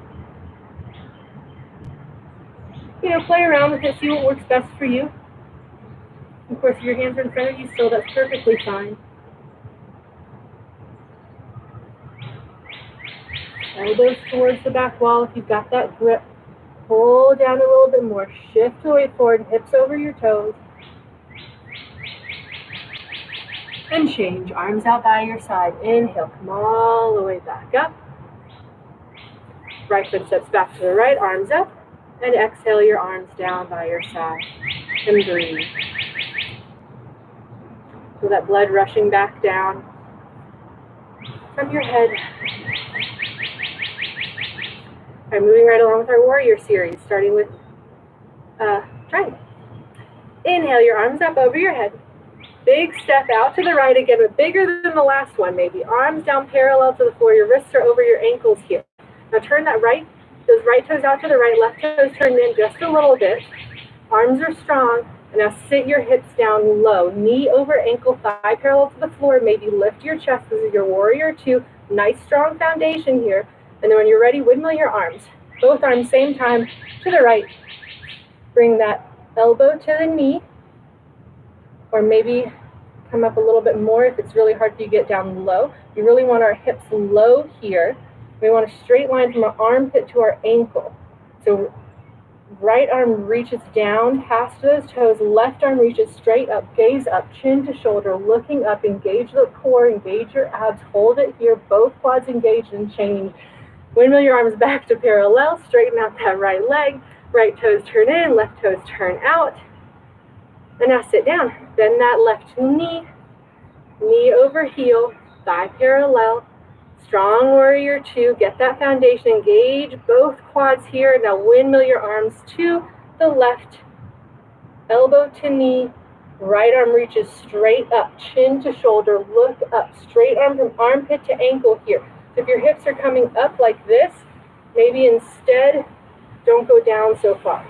Play around with it, see what works best for you. Of course, if your hands are in front of you still, that's perfectly fine. Elbows towards the back wall if you've got that grip. Pull down a little bit more. Shift the weight forward, hips over your toes. And change. Arms out by your side. Inhale, come all the way back up. Right foot steps back to the right, arms up. And exhale your arms down by your side. And breathe. So that blood rushing back down from your head. All right, moving right along with our warrior series, starting with triangle. Inhale your arms up over your head. Big step out to the right again, but bigger than the last one maybe. Arms down parallel to the floor. Your wrists are over your ankles here. Now turn those right toes out to the right, left toes turned in just a little bit. Arms are strong. And now sit your hips down low. Knee over ankle, thigh parallel to the floor. Maybe lift your chest. This is your warrior two. Nice strong foundation here. And then when you're ready, windmill your arms. Both arms same time to the right. Bring that elbow to the knee, or maybe come up a little bit more if it's really hard for you to get down low. We really want our hips low here. We want a straight line from our armpit to our ankle. So right arm reaches down past those toes, left arm reaches straight up, gaze up, chin to shoulder, looking up, engage the core, engage your abs, hold it here, both quads engaged and change. Windmill your arms back to parallel, straighten out that right leg, right toes turn in, left toes turn out. And now sit down, bend that left knee, knee over heel, thigh parallel, strong warrior two, get that foundation, engage both quads here. Now windmill your arms to the left, elbow to knee, right arm reaches straight up, chin to shoulder, look up, straight arm from armpit to ankle here. So if your hips are coming up like this, maybe instead don't go down so far.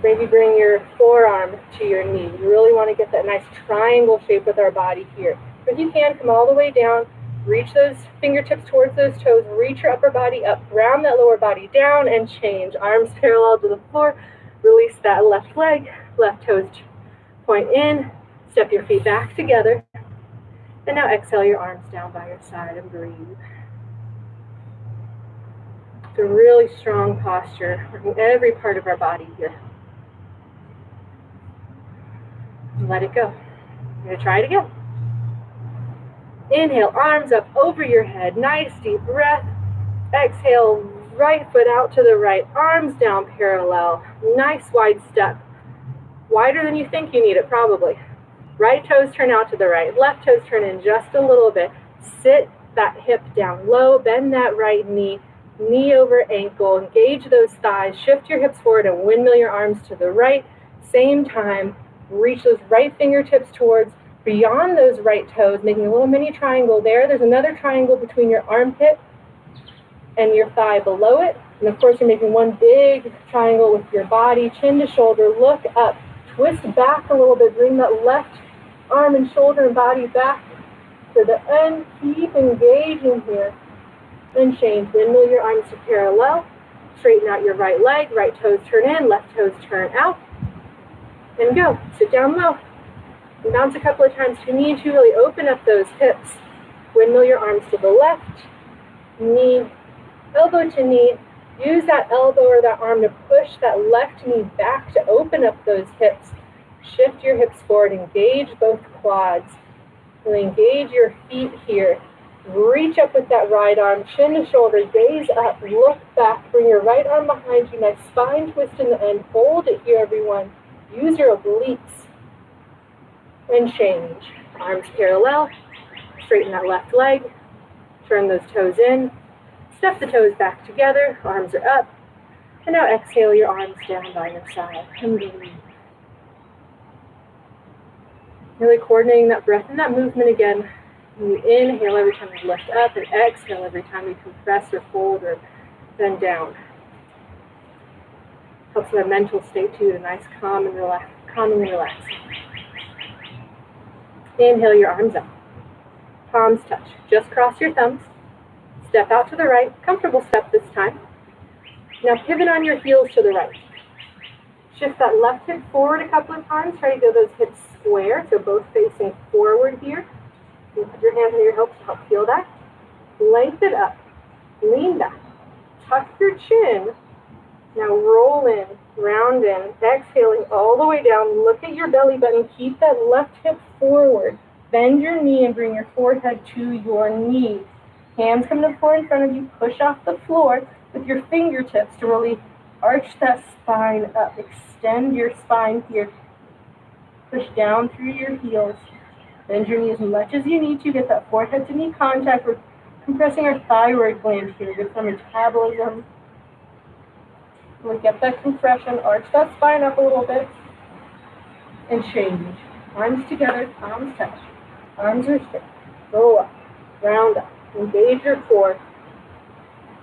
Maybe bring your forearm to your knee. You really want to get that nice triangle shape with our body here. If you can, come all the way down, reach those fingertips towards those toes, reach your upper body up, round that lower body down, and change. Arms parallel to the floor, release that left leg, left toes point in, step your feet back together, and now exhale your arms down by your side and breathe. It's a really strong posture, working every part of our body here. Let it go. You're going to try it again. Inhale, arms up over your head. Nice deep breath. Exhale, right foot out to the right. Arms down parallel. Nice wide step. Wider than you think you need it, probably. Right toes turn out to the right. Left toes turn in just a little bit. Sit that hip down low. Bend that right knee. Knee over ankle. Engage those thighs. Shift your hips forward and windmill your arms to the right. Same time. Reach those right fingertips towards beyond those right toes, making a little mini triangle there. There's another triangle between your armpit and your thigh below it. And of course, you're making one big triangle with your body, chin to shoulder, look up, twist back a little bit, bring that left arm and shoulder and body back to the end. Keep engaging here. Then change. Windmill your arms to parallel. Straighten out your right leg, right toes turn in, left toes turn out. And go. Sit down low. And bounce a couple of times if you need to. Really open up those hips. Windmill your arms to the left. Knee, elbow to knee. Use that elbow or that arm to push that left knee back to open up those hips. Shift your hips forward. Engage both quads. Really engage your feet here. Reach up with that right arm. Chin to shoulder. Gaze up. Look back. Bring your right arm behind you. Nice spine twist in the end. Hold it here, everyone. Use your obliques and change. Arms parallel, straighten that left leg, turn those toes in, step the toes back together, arms are up, and now exhale your arms down by your side. And breathe. Really coordinating that breath and that movement again. You inhale every time you lift up and exhale every time you compress or fold or bend down. Helps with our mental state too, a nice calm and relax. Inhale your arms up. Palms touch. Just cross your thumbs. Step out to the right. Comfortable step this time. Now pivot on your heels to the right. Shift that left hip forward a couple of times. Try to get those hips square, so both facing forward here. You put your hands on your hips to help feel that. Lengthen up. Lean back. Tuck your chin. Now roll in, round in, exhaling all the way down. Look at your belly button. Keep that left hip forward. Bend your knee and bring your forehead to your knees. Hands come to the floor in front of you. Push off the floor with your fingertips to really arch that spine up. Extend your spine here. Push down through your heels. Bend your knee as much as you need to. Get that forehead to knee contact. We're compressing our thyroid gland here. Get some metabolism. We'll get that compression, arch that spine up a little bit, and change. Arms together, palms touch. Arms are straight. Go up, round up. Engage your core.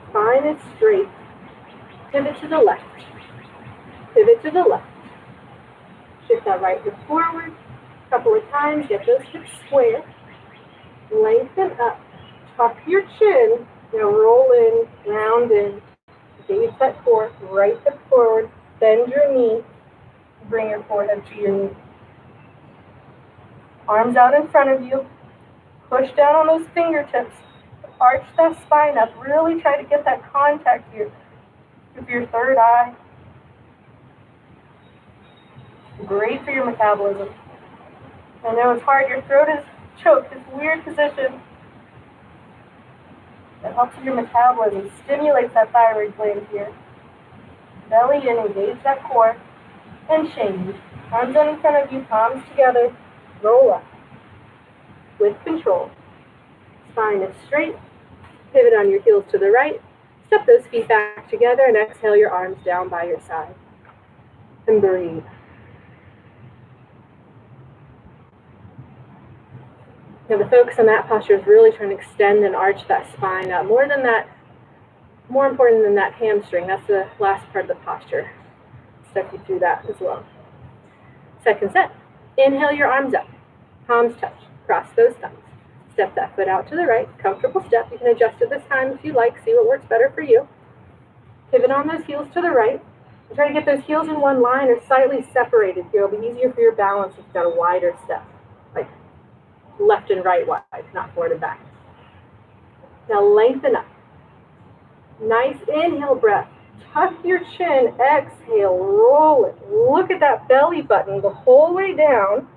Spine is straight. Pivot to the left. Pivot to the left. Shift that right hip forward. A couple of times, get those hips square. Lengthen up. Tuck your chin. Now roll in, round in. Gaze that core, right hip forward. Bend your knee. Bring your forehead to your knee. Arms out in front of you. Push down on those fingertips. Arch that spine up. Really try to get that contact here with your third eye. Great for your metabolism. I know it's hard. Your throat is choked. It's a weird position. That helps with your metabolism. Stimulates that thyroid gland here. Belly in, engage that core. And change. Arms out in front of you, palms together. Roll up. With control. Spine is straight. Pivot on your heels to the right. Step those feet back together and exhale your arms down by your side. And breathe. Now the focus on that posture is really trying to extend and arch that spine up. More important than that hamstring. That's the last part of the posture. Step you through that as well. Second set. Inhale your arms up. Palms touch. Cross those thumbs. Step that foot out to the right. Comfortable step. You can adjust it this time if you like. See what works better for you. Pivot on those heels to the right. And try to get those heels in one line or slightly separated here. It'll be easier for your balance if you've got a wider step. Like left and right wide, not forward and back. Now lengthen up. Nice inhale breath. Tuck your chin. Exhale. Roll it. Look at that belly button the whole way down.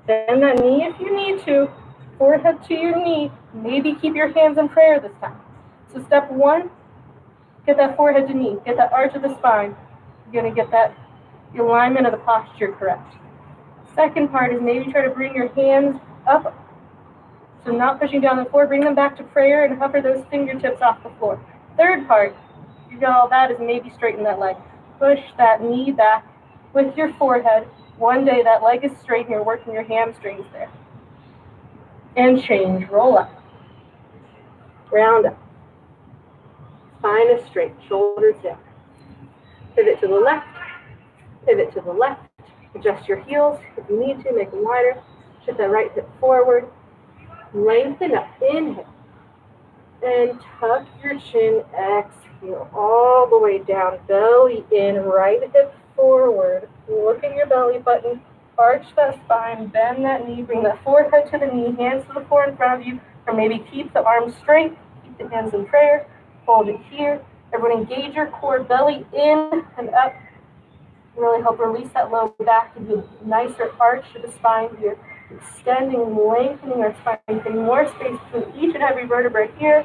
Bend that knee if you need to. Forehead to your knee. Maybe keep your hands in prayer this time. So step one, get that forehead to knee. Get that arch of the spine. You're going to get that alignment of the posture correct. Second part is maybe try to bring your hands up. So not pushing down the floor. Bring them back to prayer and hover those fingertips off the floor. Third part, you got all that, is maybe straighten that leg. Push that knee back with your forehead. One day that leg is straight and you're working your hamstrings there. And change. Roll up. Round up. Spine is straight. Shoulders down. Pivot to the left. Pivot to the left. Adjust your heels if you need to. Make them wider. Shift that right hip forward. Lengthen up. Inhale. And tuck your chin. Exhale. All the way down. Belly in. Right hip forward. Look at your belly button. Arch that spine. Bend that knee. Bring that forehead to the knee. Hands to the floor in front of you. Or maybe keep the arms straight. Keep the hands in prayer. Hold it here. Everyone engage your core. Belly in and up. Really help release that low back to do a nicer arch to the spine here. Extending, lengthening our spine, getting more space between each and every vertebra here.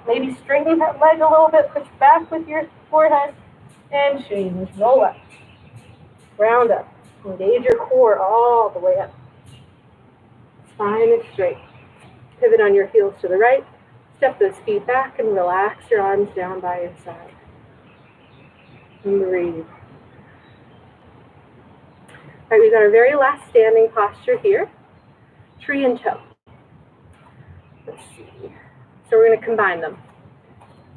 Maybe straighten that leg a little bit, push back with your forehead, and change. Roll up. Round up. Engage your core all the way up. Spine is straight. Pivot on your heels to the right. Step those feet back and relax your arms down by your side. And breathe. All right, we've got our very last standing posture here. Tree and toe. Let's see. So we're going to combine them.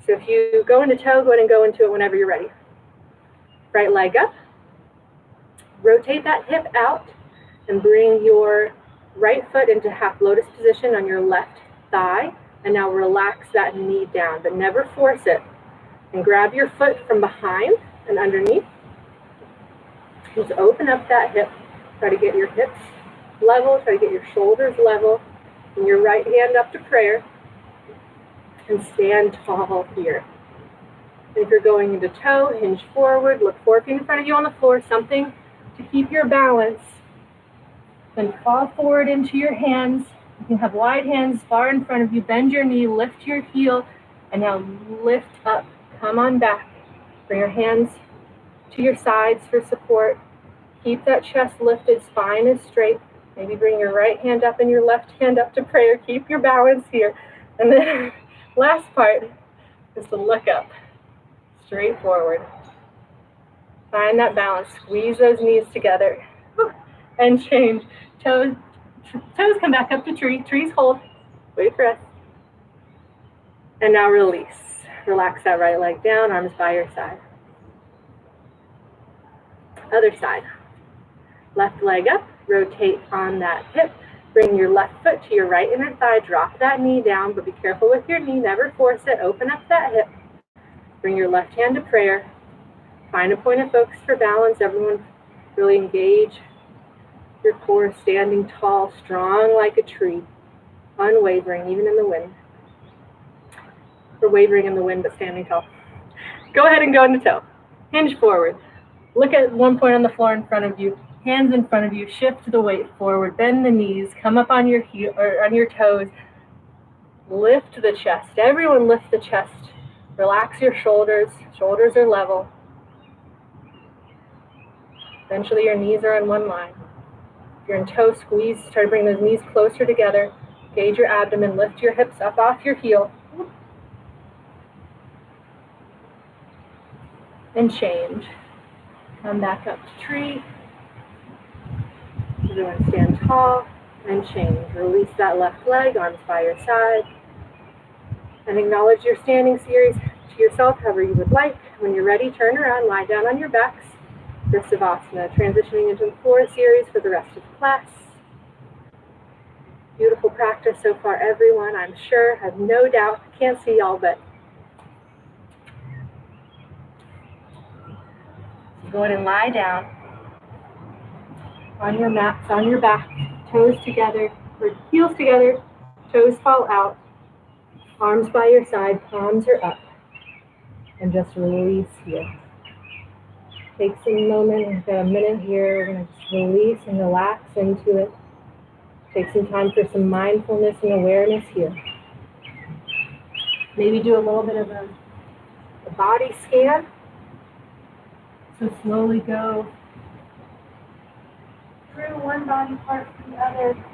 So if you go into toe, go ahead and go into it whenever you're ready. Right leg up. Rotate that hip out and bring your right foot into half lotus position on your left thigh. And now relax that knee down, but never force it. And grab your foot from behind and underneath. Just open up that hip. Try to get your hips level. Try to get your shoulders level. And your right hand up to prayer. And stand tall here. And if you're going into toe, hinge forward. Look 4 feet in front of you on the floor. Something to keep your balance. Then fall forward into your hands. You can have wide hands far in front of you. Bend your knee. Lift your heel. And now lift up. Come on back. Bring your hands to your sides for support. Keep that chest lifted, spine is straight. Maybe bring your right hand up and your left hand up to prayer. Keep your balance here. And then last part is to look up, straight forward. Find that balance. Squeeze those knees together. And change. Toes come back up to tree. Trees hold. Wait for us. And now release. Relax that right leg down, arms by your side. Other side. Left leg up, rotate on that hip, Bring your left foot to your right inner thigh. Drop that knee down, but be careful with your knee. Never force it. Open up that hip. Bring your left hand to prayer. Find a point of focus for balance. Everyone really engage your core, standing tall, strong like a tree, unwavering, even in the wind. Or wavering in the wind, but standing tall. Go ahead and go into toe. Hinge forward. Look at one point on the floor in front of you. Hands in front of you. Shift the weight forward. Bend the knees. Come up on your heel or on your toes. Lift the chest. Everyone lift the chest. Relax your shoulders. Shoulders are level. Eventually your knees are in one line. If you're in toe squeeze, try to bring those knees closer together. Gauge your abdomen. Lift your hips up off your heel. And change. Come back up to tree. Everyone stand tall and change. Release that left leg, arms by your side. And acknowledge your standing series to yourself however you would like. When you're ready, turn around, lie down on your backs. Vrissavasana, transitioning into the floor series for the rest of the class. Beautiful practice so far, everyone, I'm sure. I have no doubt. Can't see y'all, but go ahead and lie down on your mats, on your back, toes together, or heels together, toes fall out, arms by your side, palms are up, and just release here. Take some moment, we've got a minute here, we're going to just release and relax into it. Take some time for some mindfulness and awareness here. Maybe do a little bit of a body scan. So slowly go through one body part to the other.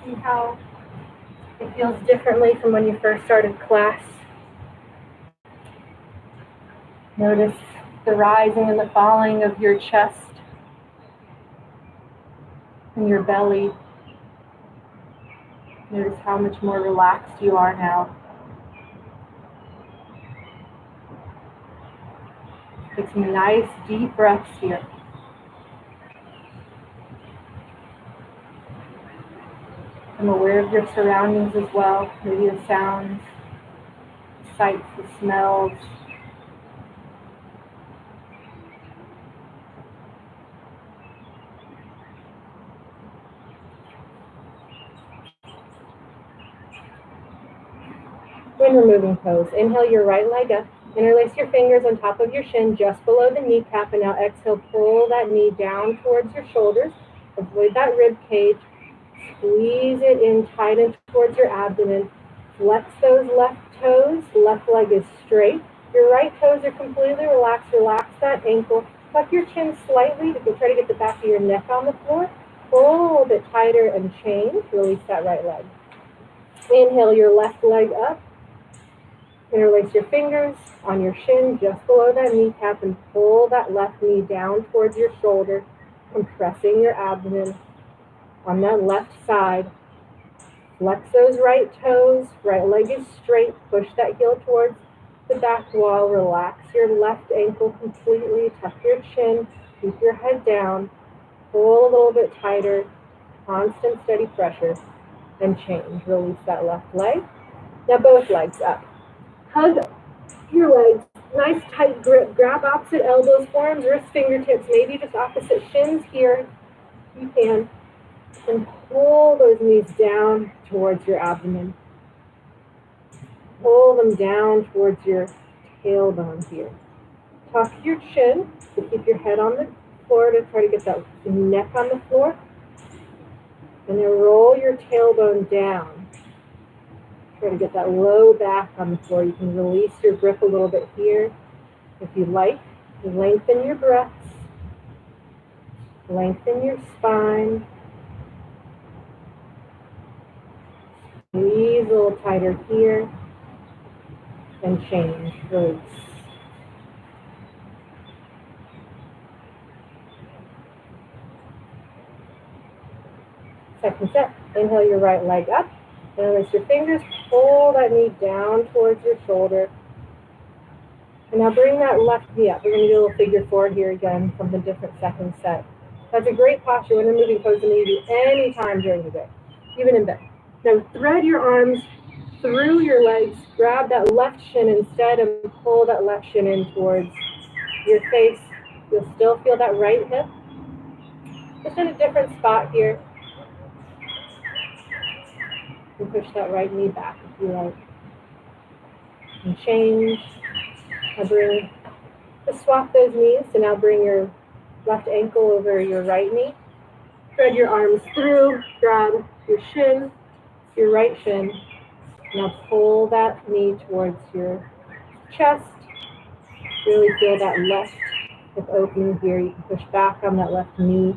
See how it feels differently from when you first started class. Notice the rising and the falling of your chest and your belly. Notice how much more relaxed you are now. Take some nice deep breaths here. I'm aware of your surroundings as well, maybe the sounds, the sights, the smells. When removing toes, inhale your right leg up. Interlace your fingers on top of your shin, just below the kneecap, and now exhale, pull that knee down towards your shoulders. Avoid that rib cage. Squeeze it in tight and towards your abdomen. Flex those left toes. Left leg is straight. Your right toes are completely relaxed. Relax that ankle. Tuck your chin slightly to try to get the back of your neck on the floor. Pull a little bit tighter and change. Release that right leg. Inhale your left leg up. Interlace your fingers on your shin just below that kneecap and pull that left knee down towards your shoulder, compressing your abdomen. On that left side, flex those right toes, right leg is straight, push that heel towards the back wall, relax your left ankle completely, tuck your chin, keep your head down, pull a little bit tighter, constant steady pressure, and change. Release that left leg. Now both legs up. Hug your legs, nice tight grip, grab opposite elbows, forearms, wrists, fingertips, maybe just opposite shins here, if you can, and pull those knees down towards your abdomen. Pull them down towards your tailbone here. Tuck your chin to keep your head on the floor to try to get that neck on the floor, and then roll your tailbone down. Try to get that low back on the floor. You can release your grip a little bit here if you like. Lengthen your breaths. Lengthen your spine. Squeeze a little tighter here. And change. Release. Second set. Inhale your right leg up. Interlace your fingers, pull that knee down towards your shoulder. And now bring that left knee up. We're going to do a little figure four here again from the different second set. That's a great posture when you're moving toes and knees any time during the day, even in bed. Now thread your arms through your legs, grab that left shin instead and pull that left shin in towards your face. You'll still feel that right hip. Just in a different spot here. And push that right knee back if you like. And change. Just swap those knees. So now bring your left ankle over your right knee. Thread your arms through, grab your shin, your right shin. Now pull that knee towards your chest. Really feel that left hip opening here. You can push back on that left knee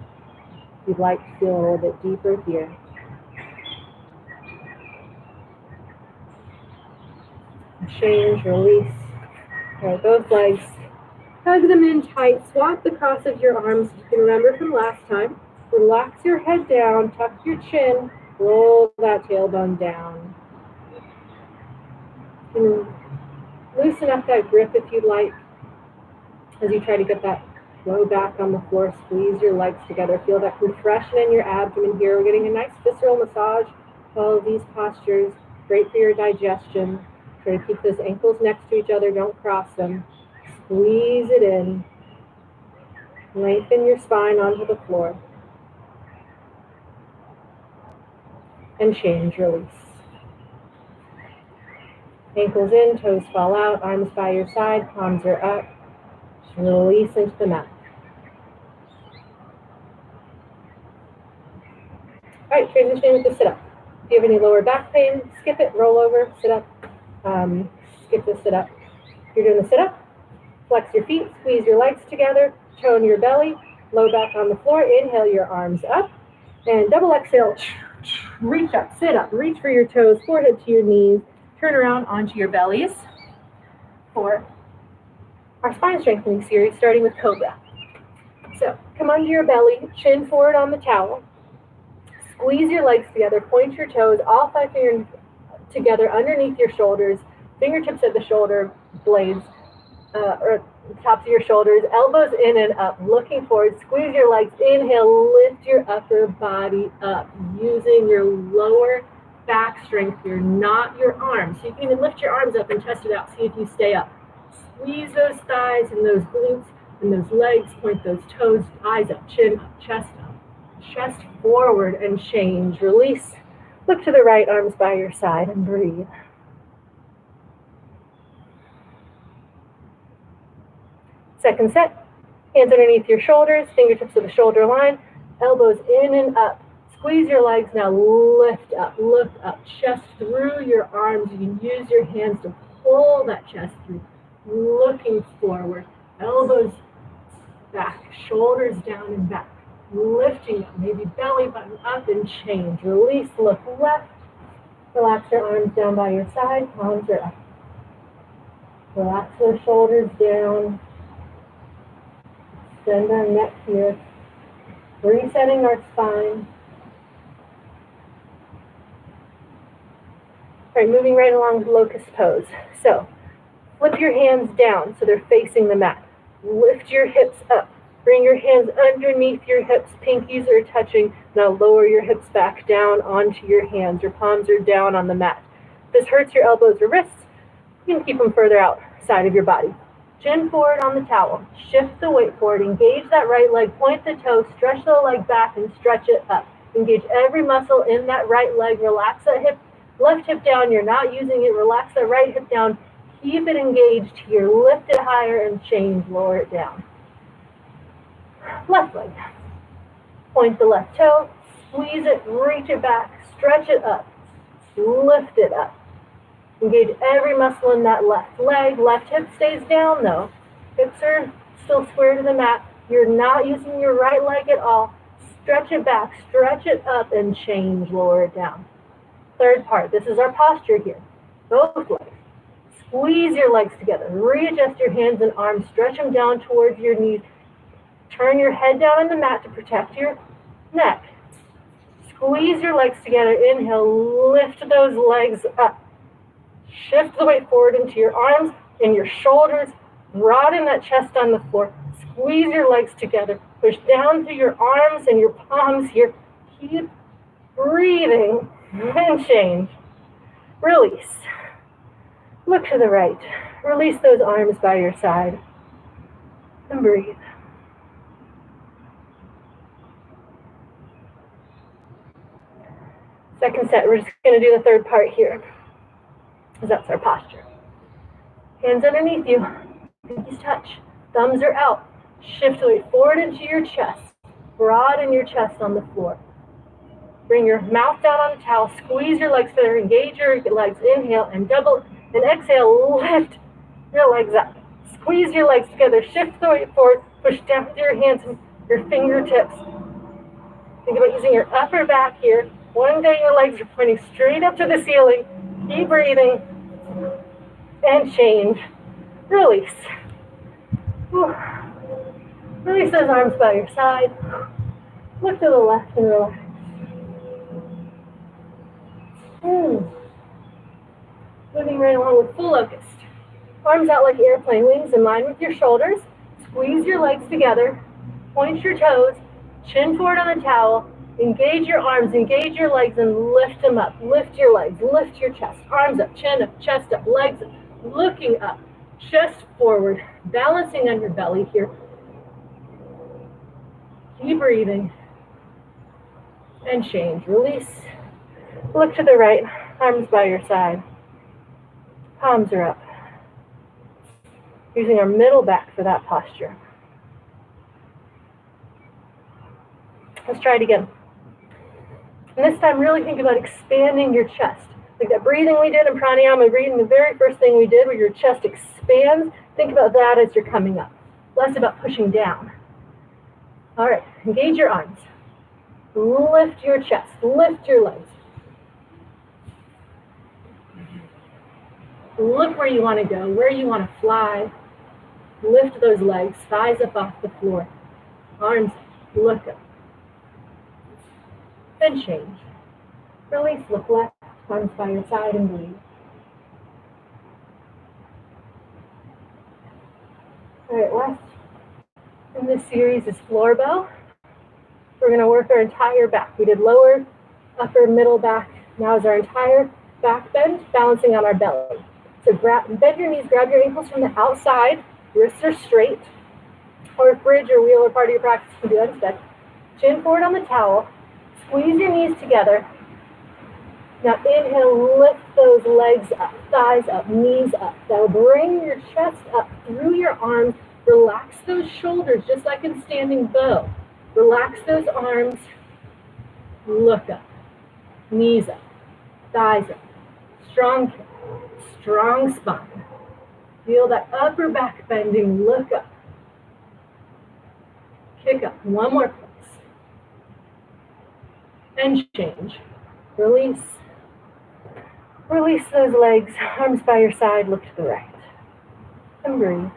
if you'd like to feel a little bit deeper here. Change, release. All right, both legs. Hug them in tight. Swap the cross of your arms. You can remember from last time. Relax your head down. Tuck your chin. Roll that tailbone down. And loosen up that grip if you'd like. As you try to get that low back on the floor, squeeze your legs together. Feel that compression in your abdomen here. We're getting a nice visceral massage. All of these postures, great for your digestion. Try to keep those ankles next to each other. Don't cross them. Squeeze it in. Lengthen your spine onto the floor. And change, release. Ankles in, toes fall out, arms by your side, palms are up. Just release into the mat. All right, transitioning with the sit-up. If you have any lower back pain, skip it, roll over, sit up. Skip the sit-up. If you're doing the sit-up, flex your feet, squeeze your legs together, tone your belly, low back on the floor. Inhale your arms up, and double exhale. Reach up, sit up, reach for your toes, forehead to your knees. Turn around onto your bellies for our spine strengthening series, starting with Cobra. So come onto your belly, chin forward on the towel. Squeeze your legs together, point your toes, all 5 fingers together underneath your shoulders, fingertips at the shoulder blades, or tops of your shoulders, elbows in and up, looking forward. Squeeze your legs, inhale, lift your upper body up, using your lower back strength here, not your arms. So you can even lift your arms up and test it out, see if you stay up. Squeeze those thighs and those glutes and those legs, point those toes, eyes up, chin up, chest forward, and change. Release. Look to the right, arms by your side, and breathe. Second set, hands underneath your shoulders, fingertips to the shoulder line, elbows in and up. Squeeze your legs, now lift up, look up, chest through your arms. You can use your hands to pull that chest through, looking forward, elbows back, shoulders down and back, lifting up, maybe belly button up and change. Release, look left, relax your arms down by your side, palms are up. Relax those shoulders down, extend our neck here, resetting our spine. All right, moving right along to locust pose. So, flip your hands down so they're facing the mat. Lift your hips up. Bring your hands underneath your hips. Pinkies are touching. Now lower your hips back down onto your hands. Your palms are down on the mat. If this hurts your elbows or wrists, you can keep them further outside of your body. Chin forward on the towel. Shift the weight forward. Engage that right leg. Point the toe. Stretch the leg back and stretch it up. Engage every muscle in that right leg. Relax that hip. Left hip down, you're not using it. Relax that right hip down. Keep it engaged here. Lift it higher and change. Lower it down. Left leg. Point the left toe. Squeeze it. Reach it back. Stretch it up. Lift it up. Engage every muscle in that left leg. Left hip stays down though. Hips are still square to the mat. You're not using your right leg at all. Stretch it back. Stretch it up and change. Lower it down. Third part, this is our posture here. Both legs. Squeeze your legs together. Readjust your hands and arms. Stretch them down towards your knees. Turn your head down on the mat to protect your neck. Squeeze your legs together. Inhale, lift those legs up. Shift the weight forward into your arms and your shoulders. Broaden that chest on the floor. Squeeze your legs together. Push down through your arms and your palms here. Keep breathing and change. Release. Look to the right. Release those arms by your side. And breathe. Second set, we're just going to do the third part here, because that's our posture. Hands underneath you. Pinkies touch. Thumbs are out. Shift the weight forward into your chest. Broaden your chest on the floor. Bring your mouth down on the towel. Squeeze your legs together. Engage your legs. Inhale and double. And exhale. Lift your legs up. Squeeze your legs together. Shift the weight forward. Push down with your hands and your fingertips. Think about using your upper back here. One day your legs are pointing straight up to the ceiling. Keep breathing. And change. Release. Whew. Release those arms by your side. Look to the left and relax. Moving right along with full locust. Arms out like airplane wings in line with your shoulders. Squeeze your legs together. Point your toes. Chin forward on the towel. Engage your arms, engage your legs, and lift them up. Lift your legs, lift your chest. Arms up, chin up, chest up, legs up. Looking up, chest forward, balancing on your belly here. Keep breathing. And change. Release. Look to the right, arms by your side. Palms are up. Using our middle back for that posture. Let's try it again. And this time, really think about expanding your chest. Like that breathing we did in pranayama, breathing, the very first thing we did where your chest expands, think about that as you're coming up. Less about pushing down. All right, engage your arms. Lift your chest, lift your legs. Look where you want to go, where you want to fly. Lift those legs, thighs up off the floor. Arms, look up. Then change. Release, look left, arms by your side and breathe. All right, last in this series is floor bow. We're going to work our entire back. We did lower, upper, middle back. Now is our entire back bend, balancing on our belly. So bend your knees, grab your ankles from the outside, wrists are straight, or if bridge or wheel or part of your practice, you can do that instead. Chin forward on the towel. Squeeze your knees together. Now inhale, lift those legs up, thighs up, knees up. That'll bring your chest up through your arms. Relax those shoulders just like in standing bow. Relax those arms. Look up. Knees up. Thighs up. Strong kick. Strong spine. Feel that upper back bending. Look up. Kick up. One more place. And change. Release. Release those legs. Arms by your side. Look to the right. And breathe.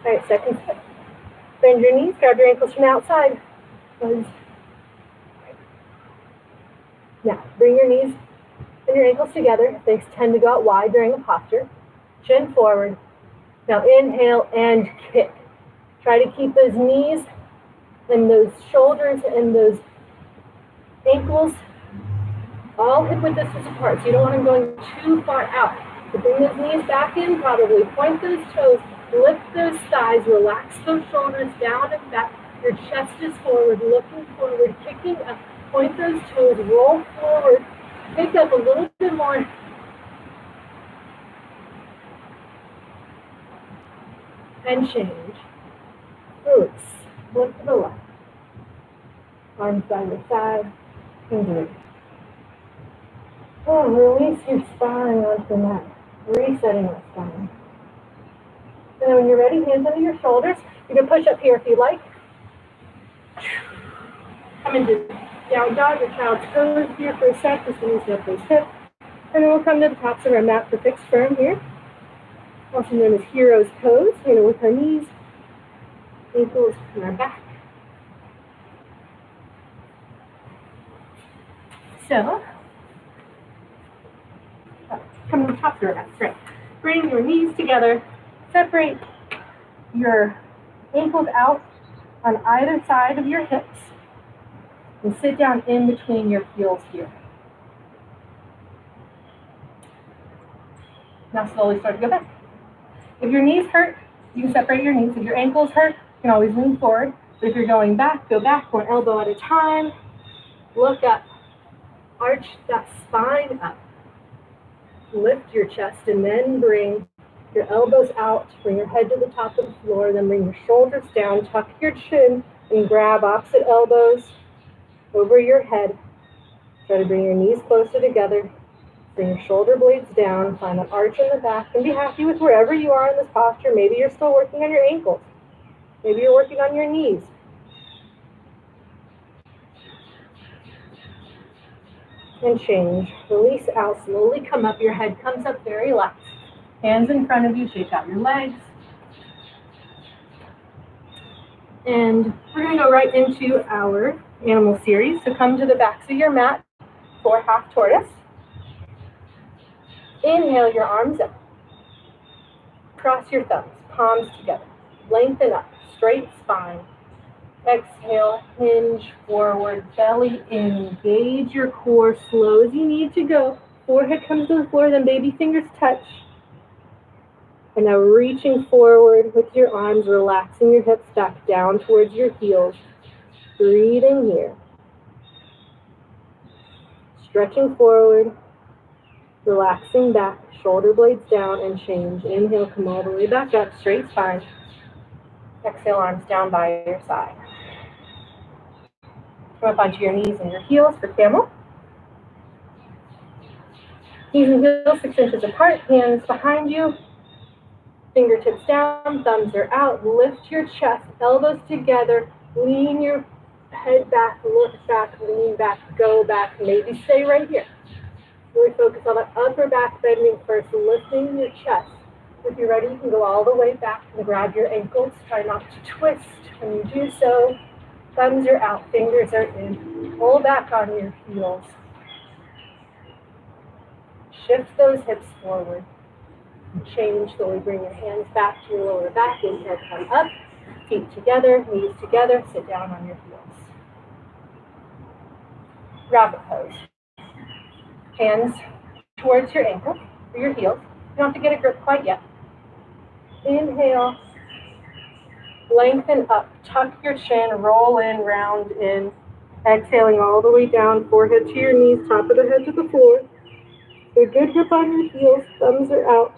All right, second step. Bend your knees. Grab your ankles from the outside. Now, bring your knees and your ankles together. They tend to go out wide during the posture. Chin forward. Now inhale and kick. Try to keep those knees and those shoulders and those ankles all hip width distance apart. So you don't want them going too far out. So bring those knees back in, probably point those toes, lift those thighs, relax those shoulders down and back. Your chest is forward, looking forward, kicking up. Point those toes, roll forward, pick up a little bit more. And change. Release. Look to the left. Arms by your side. And breathe. Oh, release your spine onto the mat. Resetting the spine. And then when you're ready, hands under your shoulders. You can push up here if you like. Come into down dog or child's pose here for a sec. Just loosen up those hips. And then we'll come to the tops of our mat for fixed firm here. Also known as hero's pose. We're going to work our knees, ankles, and our back. So, come to the top of our mat, right. Bring your knees together. Separate your ankles out on either side of your hips and sit down in between your heels here. Now slowly start to go back. If your knees hurt, you can separate your knees. If your ankles hurt, you can always lean forward. But if you're going back, go back 1 elbow at a time. Look up. Arch that spine up. Lift your chest and then bring your elbows out. Bring your head to the top of the floor. Then bring your shoulders down. Tuck your chin and grab opposite elbows over your head. Try to bring your knees closer together. Bring your shoulder blades down. Find an arch in the back and be happy with wherever you are in this posture. Maybe you're still working on your ankles. Maybe you're working on your knees. And change. Release out. Slowly come up. Your head comes up very relaxed. Hands in front of you. Shake out your legs. And we're going to go right into our animal series. So come to the backs of your mat for half tortoise. Inhale your arms up. Cross your thumbs. Palms together. Lengthen up. Straight spine. Exhale, hinge forward, belly in, engage your core, slow as you need to go. Forehead comes to the floor, then baby fingers touch. And now reaching forward with your arms, relaxing your hips back down towards your heels. Breathing here. Stretching forward, relaxing back, shoulder blades down and change. Inhale, come all the way back up, straight spine. Exhale, arms down by your side. Come up onto your knees and your heels for camel. Knees and heels 6 inches apart, hands behind you. Fingertips down, thumbs are out. Lift your chest, elbows together. Lean your head back, look back, lean back, go back. Maybe stay right here. Really focus on that upper back bending first, lifting your chest. If you're ready, you can go all the way back and grab your ankles. Try not to twist when you do so. Thumbs are out, fingers are in. Pull back on your heels. Shift those hips forward. Change, slowly bring your hands back to your lower back. Inhale, come up. Feet together, knees together. Sit down on your heels. Rabbit pose. Hands towards your ankle or your heels. You don't have to get a grip quite yet. Inhale. Lengthen up, tuck your chin, roll in, round in. Exhaling all the way down, forehead to your knees, top of the head to the floor. So good grip on your heels, thumbs are out.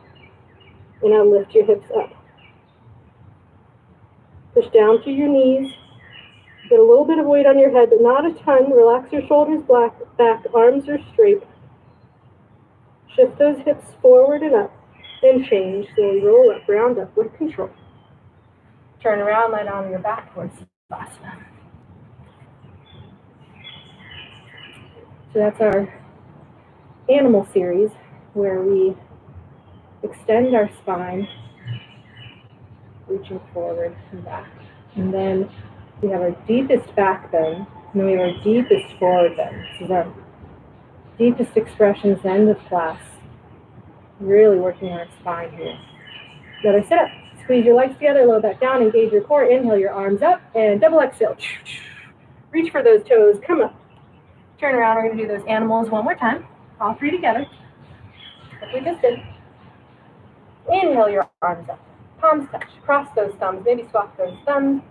And now lift your hips up. Push down to your knees. Get a little bit of weight on your head, but not a ton. Relax your shoulders back, arms are straight. Shift those hips forward and up. Then change, slowly roll up, round up with control. Turn around, lie down on your back towards Savasana. So that's our animal series where we extend our spine, reaching forward and back. And then we have our deepest back bend, and then we have our deepest forward bend. This is our deepest expressions, end of class. Really working our spine here. Another sit up. Squeeze your legs together, lower back down, engage your core. Inhale your arms up, and double exhale. Reach for those toes, come up. Turn around, we're going to do those animals one more time. All 3 together, like we just did. Inhale your arms up, palms touch. Cross those thumbs, maybe swap those thumbs.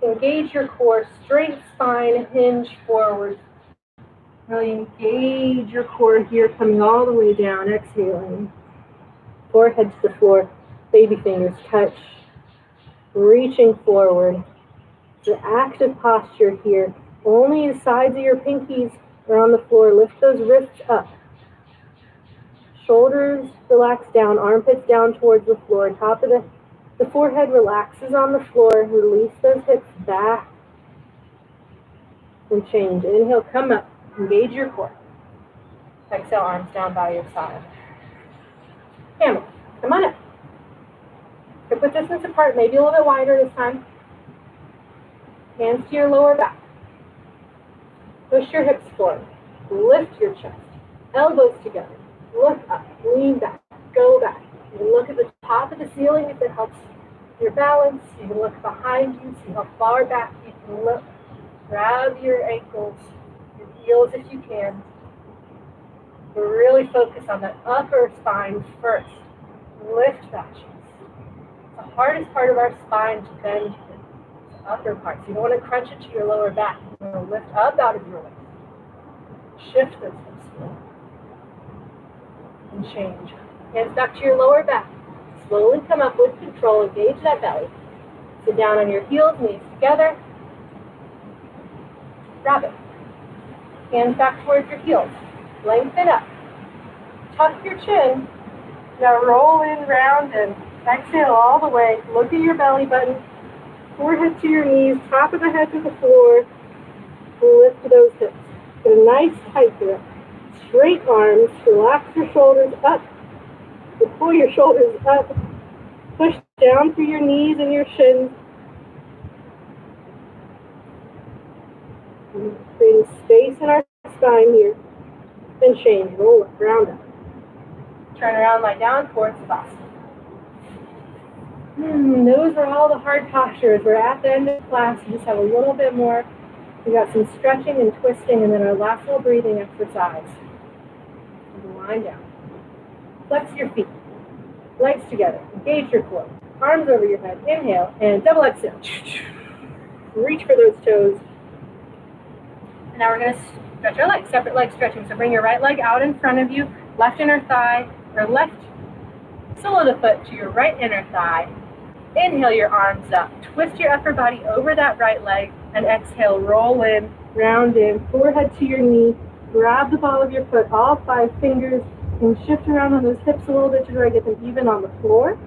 Engage your core, straight spine, hinge forward. Really engage your core here, coming all the way down, exhaling. Forehead to the floor. Baby fingers touch, reaching forward. The active posture here. Only the sides of your pinkies are on the floor. Lift those wrists up. Shoulders relax down, armpits down towards the floor. Top of the forehead relaxes on the floor. Release those hips back. And change. Inhale, come up. Engage your core. Exhale, arms down by your side. Camel, come on up. Hip width distance apart, maybe a little bit wider this time. Hands to your lower back. Push your hips forward. Lift your chest. Elbows together. Look up. Lean back. go back. You can look at the top of the ceiling if it helps your balance. You can look behind you, see how far back you can look. Grab your ankles, your heels if you can. But really focus on that upper spine first. Lift that chest. The hardest part of our spine to bend is the upper part. So you don't want to crunch it to your lower back. You want to lift up out of your waist. Shift those hips and change. Hands back to your lower back. Slowly come up with control. Engage that belly. Sit down on your heels, knees together. Rabbit. Hands back towards your heels. Lengthen up. Tuck your chin. Now roll in, round, and exhale all the way. Look at your belly button. Forehead to your knees. Top of the head to the floor. Lift those hips. Get a nice tight grip. Straight arms. Relax your shoulders up. Pull your shoulders up. Push down through your knees and your shins. Creating space in our spine here. And change. Roll up, round up. Turn around, lie down, forward Savasana. Those are all the hard postures. We're at the end of class. We just have a little bit more. We got some stretching and twisting, and then our last little breathing exercise. Lie down. Flex your feet. Legs together. Engage your core. Arms over your head. Inhale and double exhale. Reach for those toes. And now we're going to stretch our legs. Separate leg stretching. So bring your right leg out in front of you. Left inner thigh, or left sole of the foot to your right inner thigh. Inhale your arms up. Twist your upper body over that right leg. And exhale, roll in, round in, forehead to your knee. Grab the ball of your foot, all 5 fingers, and shift around on those hips a little bit to try to get them even on the floor.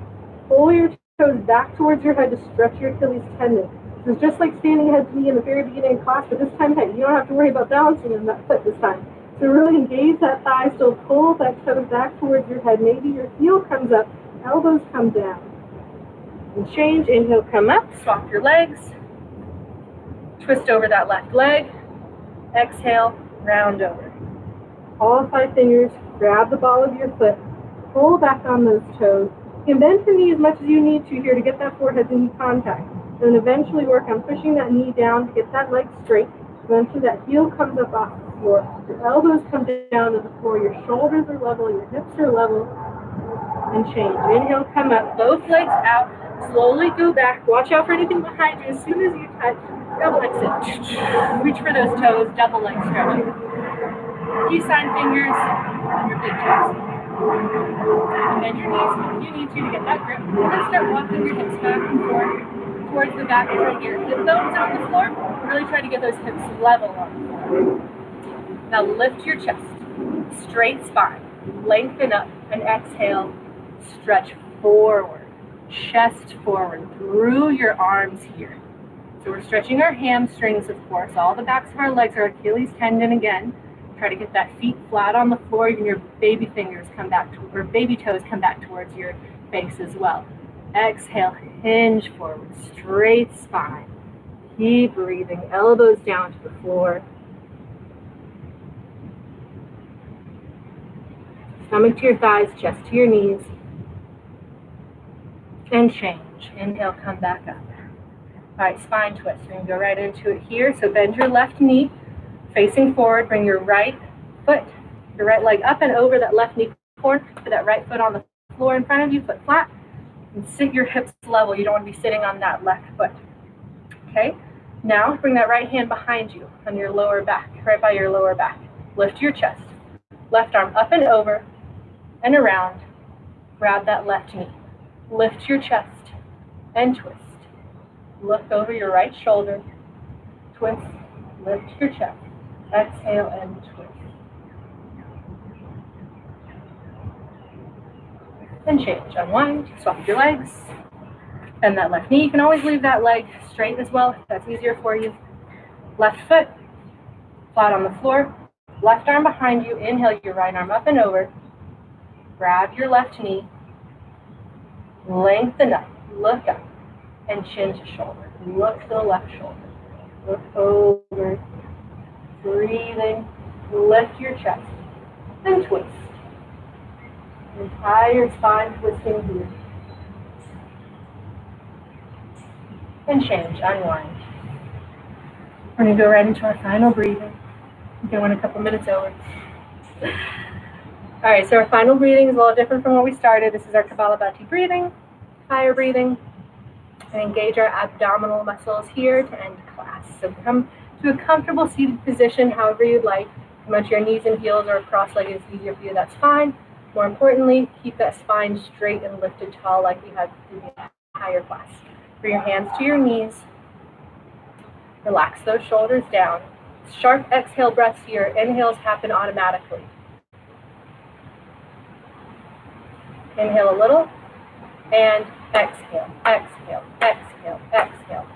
Pull your toes back towards your head to stretch your Achilles tendon. This is just like standing head to knee in the very beginning of class, but this time, hey, you don't have to worry about balancing in that foot this time. So really engage that thigh, still pull that toe back towards your head. Maybe your heel comes up, elbows come down. And change, inhale, come up, swap your legs. Twist over that left leg. Exhale, round over. All 5 fingers, grab the ball of your foot, pull back on those toes. You can bend your knee as much as you need to here to get that forehead to knee contact. And then eventually work on pushing that knee down to get that leg straight. Eventually that heel comes up off the floor. Your elbows come down to the floor. Your shoulders are level. Your hips are level. And change. Inhale, come up. Both legs out. Slowly go back. Watch out for anything behind you. As soon as you touch, double exit. Reach for those toes. Double leg stretching. Peace sign fingers on your big toes. Bend your knees if you need to get that grip. And then start walking your hips back and forth towards the back of your hip bones on the floor. Really try to get those hips level on the floor. Now lift your chest. Straight spine. Lengthen up and exhale. Stretch forward. Chest forward through your arms here. So we're stretching our hamstrings, of course. All the backs of our legs are Achilles tendon again. Try to get that feet flat on the floor. Even your baby fingers come back, or baby toes come back towards your face as well. Exhale, hinge forward, straight spine. Keep breathing, elbows down to the floor. Stomach to your thighs, chest to your knees. And change. Inhale, come back up. All right, spine twist. We're going to go right into it here. So bend your left knee, facing forward. Bring your right foot, your right leg up and over that left knee corner. Put that right foot on the floor in front of you, foot flat. And sit your hips level. You don't want to be sitting on that left foot. Okay? Now, bring that right hand behind you on your lower back, right by your lower back. Lift your chest. Left arm up and over and around. Grab that left knee. Lift your chest and twist. Look over your right shoulder. Twist. Lift your chest. Exhale and twist. And change. Unwind. Swap your legs. Bend that left knee. You can always leave that leg straight as well if that's easier for you. Left foot flat on the floor. Left arm behind you. Inhale your right arm up and over. Grab your left knee. Lengthen up. Look up. And chin to shoulder. Look to the left shoulder. Look over. Breathing. Lift your chest. And twist. Your entire spine twisting here. And change, unwind. We're going to go right into our final breathing. We're going a couple minutes over. All right, so our final breathing is a little different from what we started. This is our Kapalabhati breathing, fire breathing, and engage our abdominal muscles here to end class. So come to a comfortable seated position, however you'd like. Come onto your knees and heels or cross-legged is easier for you, that's fine. More importantly, keep that spine straight and lifted tall like we had through the entire class. Bring your hands to your knees. Relax those shoulders down. Sharp exhale breaths here. Inhales happen automatically. Inhale a little, and exhale, exhale, exhale, exhale.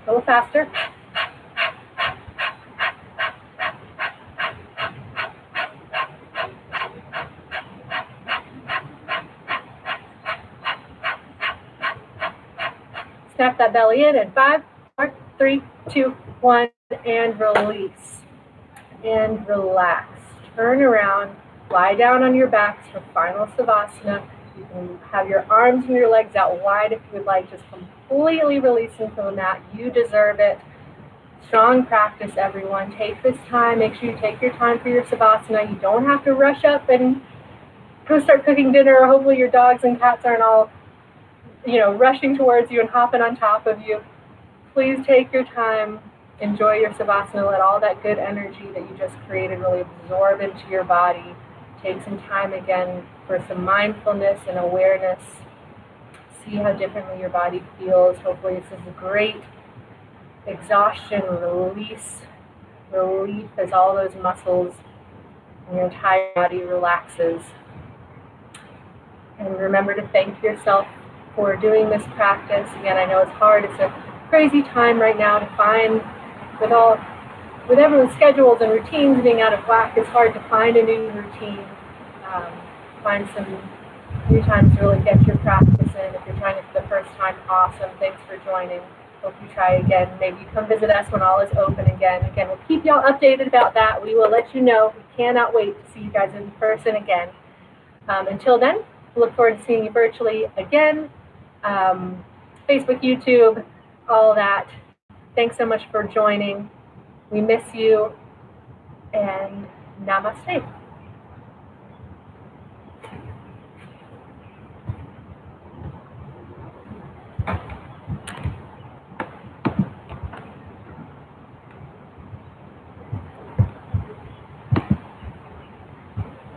A little faster. Snap that belly in 5, 4, 3, 2, 1, and release. And relax. Turn around, lie down on your backs for final Savasana. You can have your arms and your legs out wide if you would like, just completely releasing from the mat. You deserve it. Strong practice, everyone. Take this time. Make sure you take your time for your Savasana. You don't have to rush up and go start cooking dinner. Hopefully your dogs and cats aren't all, rushing towards you and hopping on top of you. Please take your time. Enjoy your Savasana. Let all that good energy that you just created really absorb into your body. Take some time again for some mindfulness and awareness. See how differently your body feels. Hopefully this is a great exhaustion release, relief as all those muscles and your entire body relaxes. And remember to thank yourself for doing this practice. Again, I know it's hard. It's a crazy time right now to find, with everyone's schedules and routines being out of whack, it's hard to find a new routine. Find some new times to really get your practice in. If you're trying it for the first time, awesome. Thanks for joining. Hope you try again. Maybe you come visit us when all is open again. Again, we'll keep y'all updated about that. We will let you know. We cannot wait to see you guys in person again. Until then, we look forward to seeing you virtually again. Facebook, YouTube, all that. Thanks so much for joining. We miss you, and namaste.